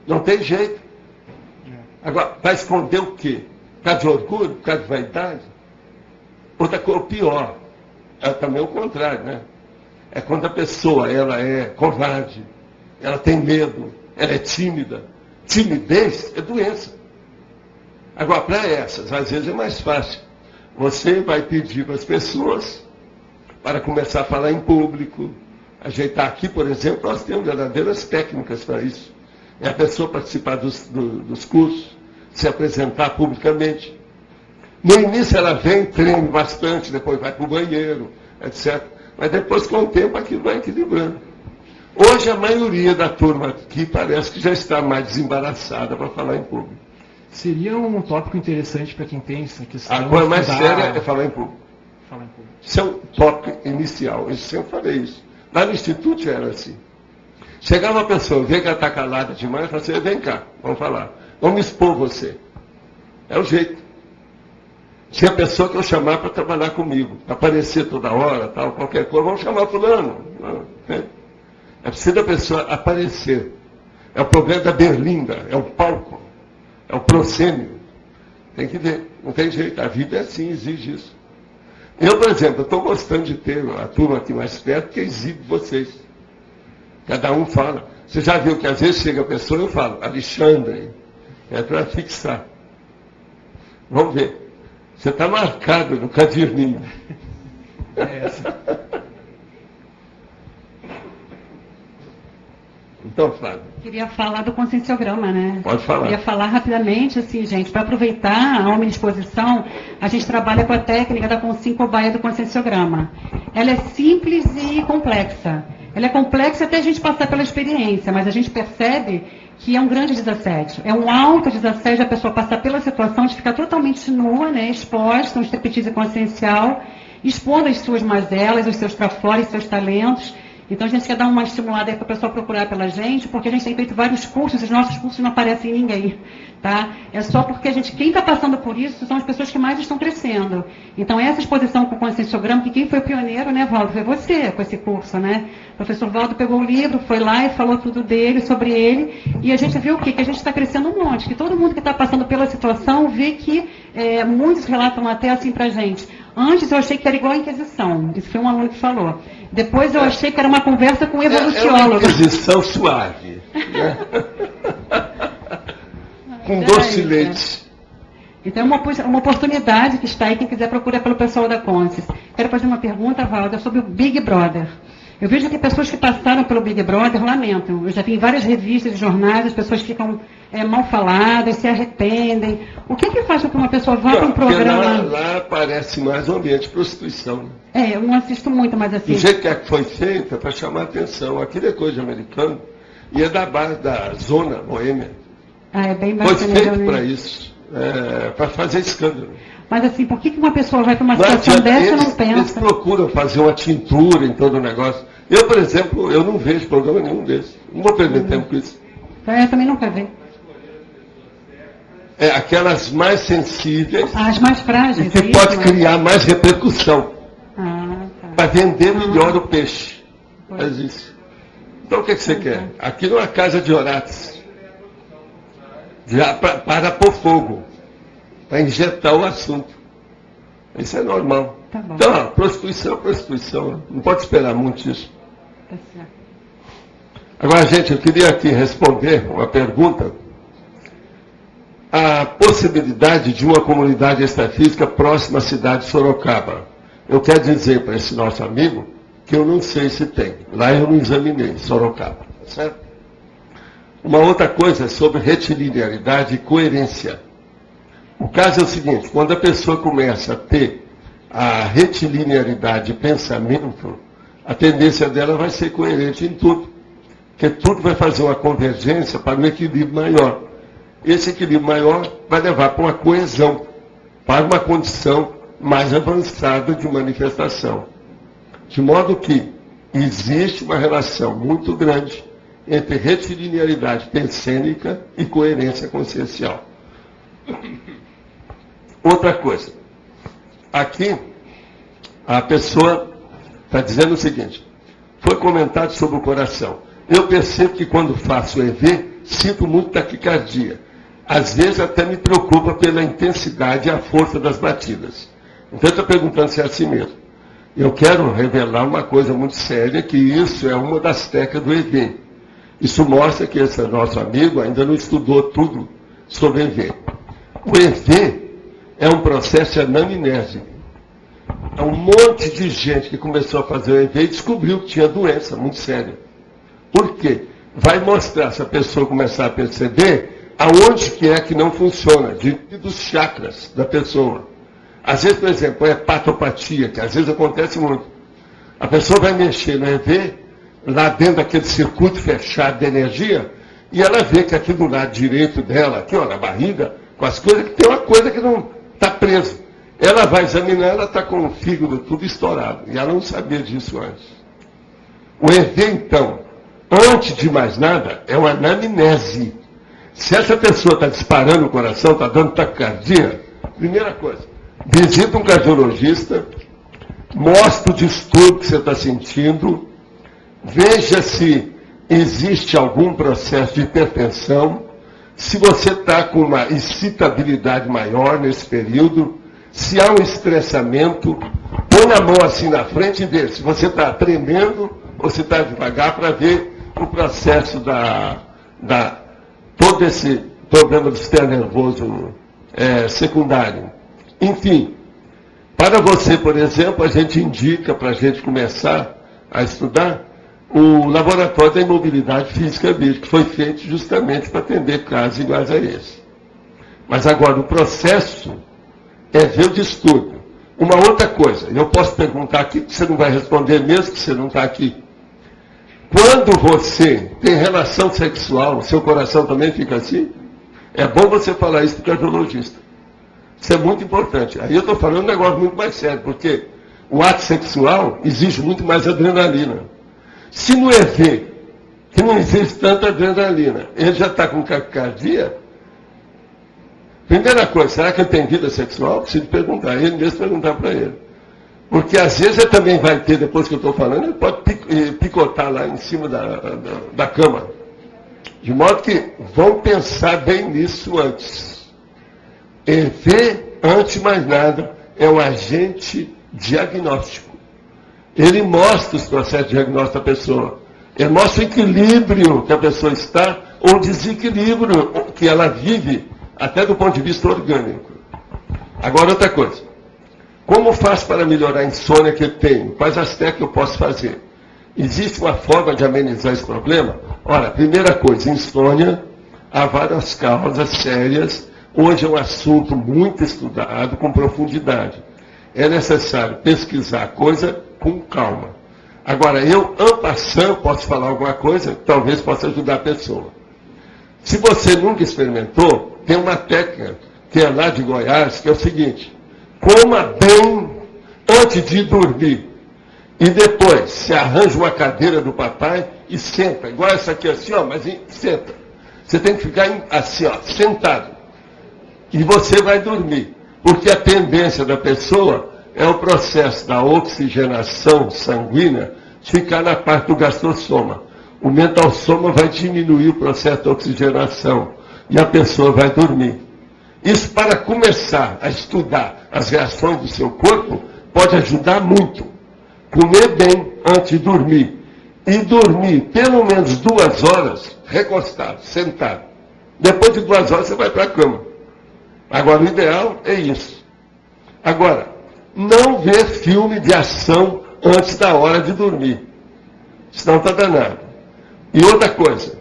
Speaker 2: Não tem jeito. Agora, vai esconder o quê? Por causa de orgulho? Por causa de vaidade? Outra coisa, pior. É também o contrário, né? É quando a pessoa, ela é covarde, ela tem medo, ela é tímida. Timidez é doença. Agora, para essas, às vezes é mais fácil. Você vai pedir para as pessoas para começar a falar em público, ajeitar aqui, por exemplo, nós temos verdadeiras técnicas para isso. É a pessoa participar dos cursos, se apresentar publicamente. No início ela vem, treme bastante, depois vai para o banheiro, etc. Mas depois, com o tempo, aquilo vai equilibrando. Hoje a maioria da turma aqui parece que já está mais desembaraçada para falar em público.
Speaker 10: Seria um tópico interessante para quem tem essa questão.
Speaker 2: A coisa mais séria é falar em público.
Speaker 10: Falar em público.
Speaker 2: Isso é um tópico inicial. Eu sempre falei isso. Lá no Instituto era assim. Chegava uma pessoa, vê que ela está calada demais, fala assim, vem cá, vamos falar. Vamos expor você. É o jeito. Tinha pessoa que eu chamava para trabalhar comigo, para aparecer toda hora, tal, qualquer coisa, vamos chamar fulano. É preciso da pessoa aparecer. É o problema da berlinda, é o palco, é o proscênio. Tem que ver, não tem jeito, a vida é assim, exige isso. Eu, por exemplo, estou gostando de ter a turma aqui mais perto, que exibe vocês. Cada um fala. Você já viu que às vezes chega a pessoa e eu falo, Alexandre, é para fixar. Vamos ver. Você está marcado no caderninho. É essa. Então, Flávio.
Speaker 11: Queria falar do conscienciograma, né?
Speaker 2: Pode falar.
Speaker 11: Queria falar rapidamente, assim, gente, para aproveitar a omniexposição, a gente trabalha com a técnica da cobaia do conscienciograma. Ela é simples e complexa. Ela é complexa até a gente passar pela experiência, mas a gente percebe que é um grande desassédio. É um alto desassédio a pessoa passar pela situação de ficar totalmente nua, né, exposta, um striptease consciencial, expondo as suas mazelas, os seus trafores, os seus talentos. Então, a gente quer dar uma estimulada aí para a pessoa procurar pela gente, porque a gente tem feito vários cursos, e os nossos cursos não aparecem em ninguém, tá? É só porque quem está passando por isso são as pessoas que mais estão crescendo. Então, essa exposição com o conscienciograma, que quem foi pioneiro, né, Valdo? Foi você com esse curso, né? O professor Valdo pegou o livro, foi lá e falou tudo dele, sobre ele, e a gente viu o quê? Que a gente está crescendo um monte, que todo mundo que está passando pela situação vê que muitos relatam até assim para a gente. Antes eu achei que era igual a Inquisição, isso foi um aluno que falou. Depois eu achei que era uma conversa com um evoluciólogo.
Speaker 2: É uma Inquisição suave, né? Com doce leite.
Speaker 11: Então é uma oportunidade que está aí, quem quiser procurar pelo pessoal da Consciência. Quero fazer uma pergunta, Valda, sobre o Big Brother. Eu vejo que pessoas que passaram pelo Big Brother lamentam. Eu já vi em várias revistas e jornais, as pessoas ficam mal faladas, se arrependem. O que faz com que uma pessoa vá para um programa...
Speaker 2: Lá parece mais um ambiente de prostituição.
Speaker 11: Eu não assisto muito, mas assim...
Speaker 2: Do jeito que foi feita, para chamar a atenção. Aquilo é coisa de americano e é da base da zona boêmia.
Speaker 11: É bem
Speaker 2: bacana. Foi feito
Speaker 11: né?
Speaker 2: para isso, para fazer escândalo.
Speaker 11: Mas assim, por que uma pessoa vai para uma situação dessa e não pensa?
Speaker 2: Eles procuram fazer uma tintura em todo o negócio. Eu, por exemplo, eu não vejo programa nenhum desse. Não vou perder tempo com isso.
Speaker 11: Eu também nunca vi.
Speaker 2: Aquelas mais sensíveis.
Speaker 11: As mais frágeis.
Speaker 2: E que pode criar mais repercussão. Para vender melhor o peixe. Faz isso. Então o que você quer? Aqui não é casa de Orates. Já para pôr fogo. Para injetar o assunto. Isso é normal.
Speaker 11: Tá bom.
Speaker 2: Então, prostituição é prostituição. Não pode esperar muito isso.
Speaker 11: Tá certo.
Speaker 2: Agora, gente, eu queria aqui responder uma pergunta. A possibilidade de uma comunidade extrafísica próxima à cidade de Sorocaba. Eu quero dizer para esse nosso amigo que eu não sei se tem. Lá eu não examinei, Sorocaba. Tá certo? Uma outra coisa é sobre retilinearidade e coerência. O caso é o seguinte, quando a pessoa começa a ter a retilinearidade de pensamento, a tendência dela vai ser coerente em tudo. Porque tudo vai fazer uma convergência para um equilíbrio maior. Esse equilíbrio maior vai levar para uma coesão, para uma condição mais avançada de manifestação. De modo que existe uma relação muito grande entre retilinearidade pensênica e coerência consciencial. Outra coisa. Aqui, a pessoa está dizendo o seguinte, foi comentado sobre o coração. Eu percebo que quando faço EV, sinto muito taquicardia. Às vezes até me preocupa pela intensidade e a força das batidas. Então, eu estou perguntando se é assim mesmo. Eu quero revelar uma coisa muito séria, que isso é uma das técnicas do EV. Isso mostra que esse nosso amigo ainda não estudou tudo sobre EV. O EV é um processo de anamnese. É um monte de gente que começou a fazer o EV e descobriu que tinha doença muito séria. Por quê? Vai mostrar, se a pessoa começar a perceber, aonde que é que não funciona, dos chakras da pessoa. Às vezes, por exemplo, a hepatopatia, que às vezes acontece muito. A pessoa vai mexer no EV, lá dentro daquele circuito fechado de energia, e ela vê que aqui do lado direito dela, aqui ó, na barriga, com as coisas, que tem uma coisa que não está presa. Ela vai examinar, ela está com o fígado tudo estourado. E ela não sabia disso antes. O EV, então, antes de mais nada, é uma anamnese. Se essa pessoa está disparando o coração, está dando taquicardia, primeira coisa, visita um cardiologista, mostra o distúrbio que você está sentindo, veja se existe algum processo de hipertensão, se você está com uma excitabilidade maior nesse período, se há um estressamento, põe a mão assim na frente e vê se você está tremendo ou se está devagar para ver o processo todo esse problema do sistema nervoso secundário. Enfim, para você, por exemplo, a gente indica para a gente começar a estudar o Laboratório da Imobilidade Física Verde, que foi feito justamente para atender casos iguais a esse. Mas agora, o processo é ver o distúrbio. Uma outra coisa, eu posso perguntar aqui, que você não vai responder mesmo que você não está aqui. Quando você tem relação sexual, o seu coração também fica assim? É bom você falar isso para o cardiologista. Isso é muito importante. Aí eu estou falando um negócio muito mais sério, porque o ato sexual exige muito mais adrenalina. Se no EV, que não existe tanta adrenalina, ele já está com taquicardia, primeira coisa, será que ele tem vida sexual? Preciso perguntar, ele mesmo perguntar para ele. Porque às vezes ele também vai ter, depois que eu estou falando, ele pode picotar lá em cima da cama. De modo que vão pensar bem nisso antes. EV, antes de mais nada, é um agente diagnóstico. Ele mostra os processos de diagnóstico da pessoa. Ele mostra o equilíbrio que a pessoa está, ou o desequilíbrio que ela vive, até do ponto de vista orgânico. Agora, outra coisa. Como faço para melhorar a insônia que eu tenho? Quais as técnicas eu posso fazer? Existe uma forma de amenizar esse problema? Ora, primeira coisa, insônia, há várias causas sérias. Hoje é um assunto muito estudado, com profundidade. É necessário pesquisar a coisa com calma. Agora, eu, en passant, posso falar alguma coisa que talvez possa ajudar a pessoa. Se você nunca experimentou, tem uma técnica, que é lá de Goiás, que é o seguinte: coma bem antes de dormir. E depois, se arranja uma cadeira do papai e senta. Igual essa aqui, assim, ó, mas senta. Você tem que ficar assim, ó, sentado. E você vai dormir. Porque a tendência da pessoa é o processo da oxigenação sanguínea ficar na parte do gastrosoma. O mental soma vai diminuir o processo de oxigenação. E a pessoa vai dormir. Isso, para começar a estudar as reações do seu corpo, pode ajudar muito. Comer bem antes de dormir. E dormir pelo menos 2 horas recostado, sentado. Depois de 2 horas você vai para a cama. Agora, o ideal é isso. Agora, não ver filme de ação antes da hora de dormir. Senão está danado. E outra coisa,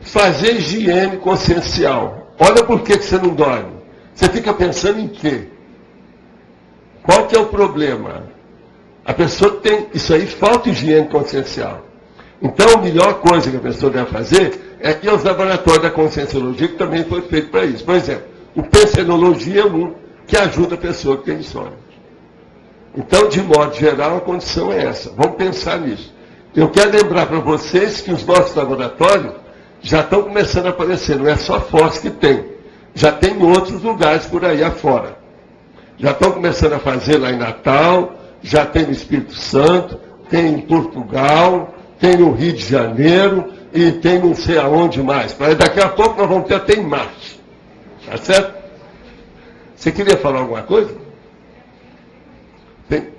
Speaker 2: fazer higiene consciencial. Olha por que você não dorme. Você fica pensando em quê? Qual que é o problema? A pessoa tem, isso aí, falta higiene consciencial. Então, a melhor coisa que a pessoa deve fazer é ir aos laboratórios da conscienciologia, que também foi feito para isso. Por exemplo, o pensenologia é um que ajuda a pessoa que tem insônia. Então, de modo geral, a condição é essa. Vamos pensar nisso. Eu quero lembrar para vocês que os nossos laboratórios já estão começando a aparecer. Não é só Foz que tem. Já tem em outros lugares por aí afora. Já estão começando a fazer lá em Natal, já tem no Espírito Santo, tem em Portugal, tem no Rio de Janeiro e tem não sei aonde mais. Mas daqui a pouco nós vamos ter até em Marte. Tá certo? Você queria falar alguma coisa? Tem?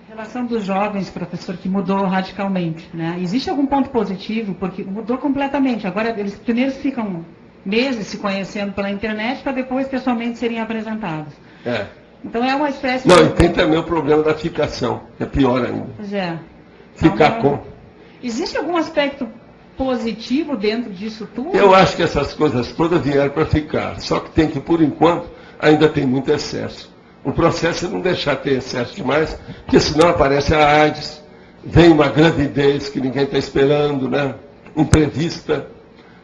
Speaker 11: A relação dos jovens, professor, que mudou radicalmente, né? Existe algum ponto positivo? Porque mudou completamente. Agora, eles primeiro ficam meses se conhecendo pela internet para depois pessoalmente serem apresentados.
Speaker 2: É.
Speaker 11: Então é uma espécie
Speaker 2: Não, e tem também o problema da ficação, que é pior ainda.
Speaker 11: Pois é.
Speaker 2: Ficar com.
Speaker 11: Existe algum aspecto positivo dentro disso tudo?
Speaker 2: Eu acho que essas coisas todas vieram para ficar. Só que tem que, por enquanto, ainda tem muito excesso. O processo é não deixar ter excesso demais, porque senão aparece a AIDS, vem uma gravidez que ninguém está esperando, né? Imprevista.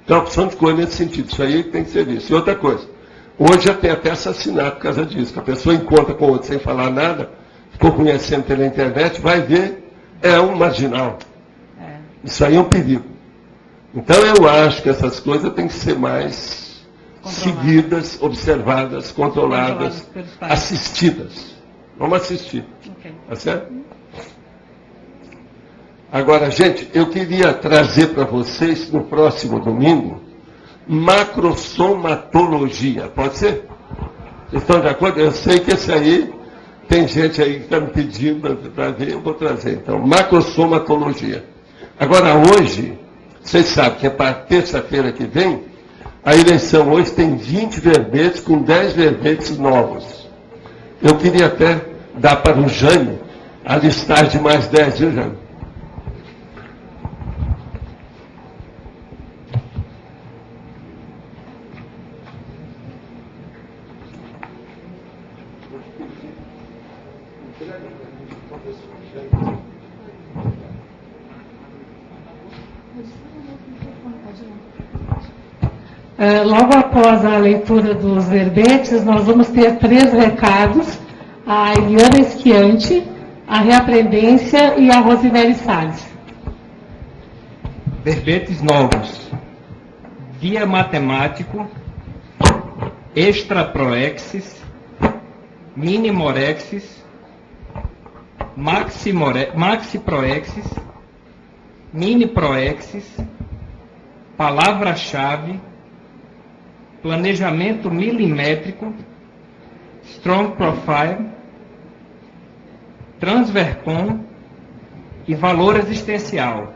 Speaker 2: Então, a opção de coisa nesse sentido. Isso aí tem que ser visto. E outra coisa, hoje já tem até assassinato por causa disso, que a pessoa encontra com o outro sem falar nada, ficou conhecendo pela internet, vai ver, é um marginal. Isso aí é um perigo. Então eu acho que essas coisas têm que ser mais seguidas, observadas, controladas, assistidas. Vamos assistir. Okay. Tá certo? Agora, gente, eu queria trazer para vocês no próximo domingo macrosomatologia. Pode ser? Vocês estão de acordo? Eu sei que esse aí tem gente aí que está me pedindo para ver, eu vou trazer. Então, macrosomatologia. Agora, hoje, vocês sabem que é para terça-feira que vem, a eleição hoje tem 20 verbetes com 10 verbetes novos. Eu queria até dar para o Jânio a listagem de mais 10, viu, Jânio?
Speaker 13: Logo após a leitura dos verbetes, nós vamos ter 3 recados: a Eliana Esquiante, a Reaprendência e a Rosinelli Salles.
Speaker 14: Verbetes novos: Guia Matemático, Extraproexis, Minimorexis, Maxiproexis, Miniproexis, Palavra-chave, Planejamento milimétrico, Strong Profile, Transvercom e Valor existencial.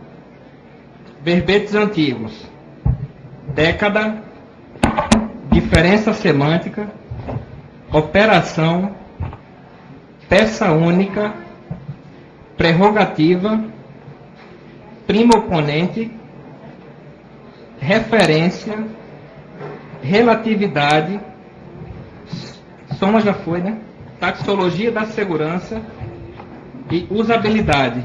Speaker 14: Verbetes antigos: Década, Diferença semântica, Operação, Peça única, Prerrogativa, Primo oponente, Referência, Relatividade, soma já foi, né? Taxologia da segurança e usabilidade.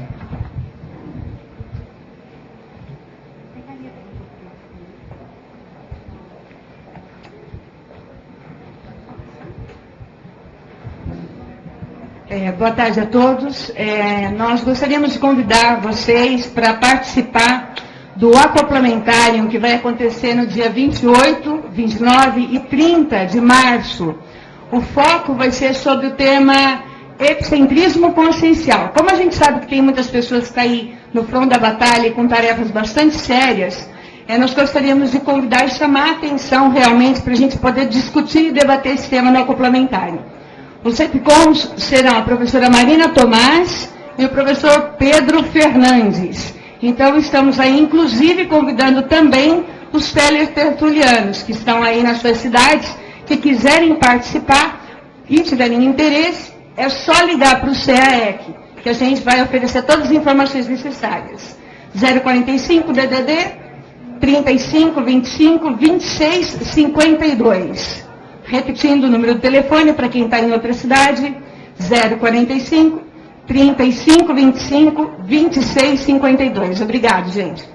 Speaker 11: Boa tarde a todos. Nós gostaríamos de convidar vocês para participar do acoplamentário que vai acontecer no dia 28, 29 e 30 de março. O foco vai ser sobre o tema epicentrismo consciencial. Como a gente sabe que tem muitas pessoas que estão aí no front da batalha e com tarefas bastante sérias, nós gostaríamos de convidar e chamar a atenção realmente para a gente poder discutir e debater esse tema no acoplamentário. Os EPICOMs serão a professora Marina Tomás e o professor Pedro Fernandes. Então, estamos aí, inclusive, convidando também os teletertulianos que estão aí nas suas cidades, que quiserem participar e tiverem interesse, é só ligar para o CAEC, que a gente vai oferecer todas as informações necessárias. 045 DDD 35 25 26 52. Repetindo o número do telefone para quem está em outra cidade: 045 35 25 26 52. Obrigado, gente.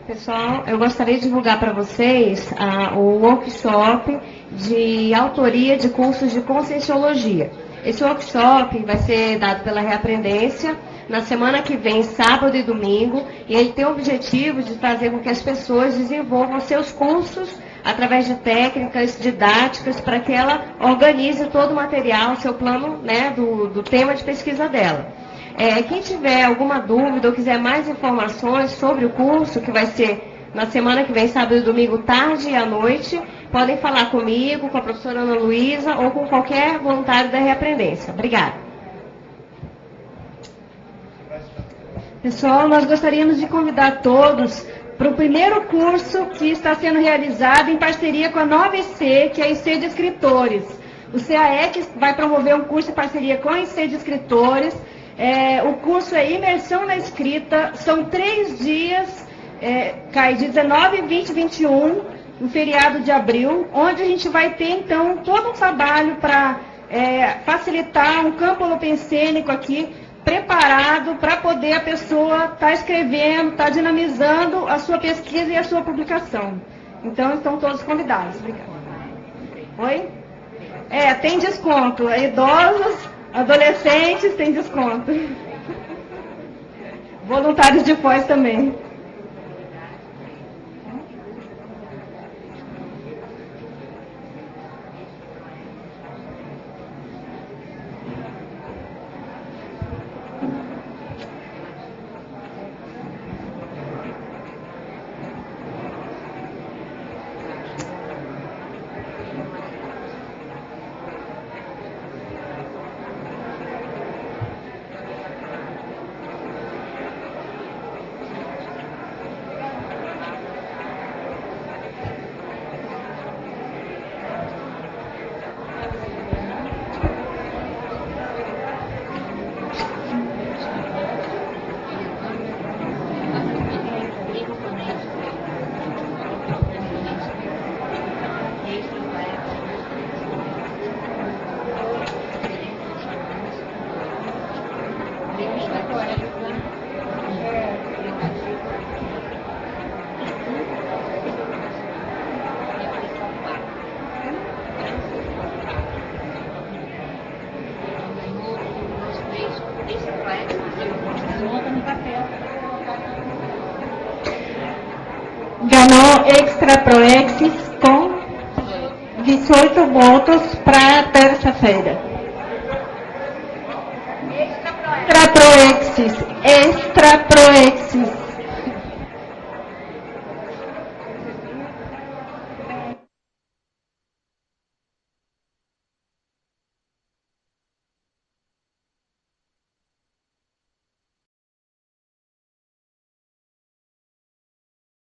Speaker 3: Pessoal, eu gostaria de divulgar para vocês o workshop de autoria de cursos de Conscienciologia. Esse workshop vai ser dado pela Reaprendência na semana que vem, sábado e domingo, e ele tem o objetivo de fazer com que as pessoas desenvolvam seus cursos através de técnicas didáticas para que ela organize todo o material, seu plano, né, do tema de pesquisa dela. Quem tiver alguma dúvida ou quiser mais informações sobre o curso, que vai ser na semana que vem, sábado e domingo, tarde e à noite, podem falar comigo, com a professora Ana Luísa ou com qualquer voluntário da Reaprendência. Obrigada. Pessoal, nós gostaríamos de convidar todos para o primeiro curso que está sendo realizado em parceria com a Nova EC, que é a EC de Escritores. O CAEC vai promover um curso em parceria com a EC de Escritores. O curso é Imersão na Escrita. São 3 dias, cai de 19, 20 e 21, no feriado de abril, onde a gente vai ter, então, todo um trabalho para facilitar um campo holopensênico aqui, preparado para poder a pessoa estar escrevendo, estar dinamizando a sua pesquisa e a sua publicação. Então, estão todos convidados. Obrigada. Oi? Tem desconto. Idosos, adolescentes, tem desconto. Voluntários de pós também.
Speaker 13: extra proexis com 18 votos para terça-feira. Extra proexis.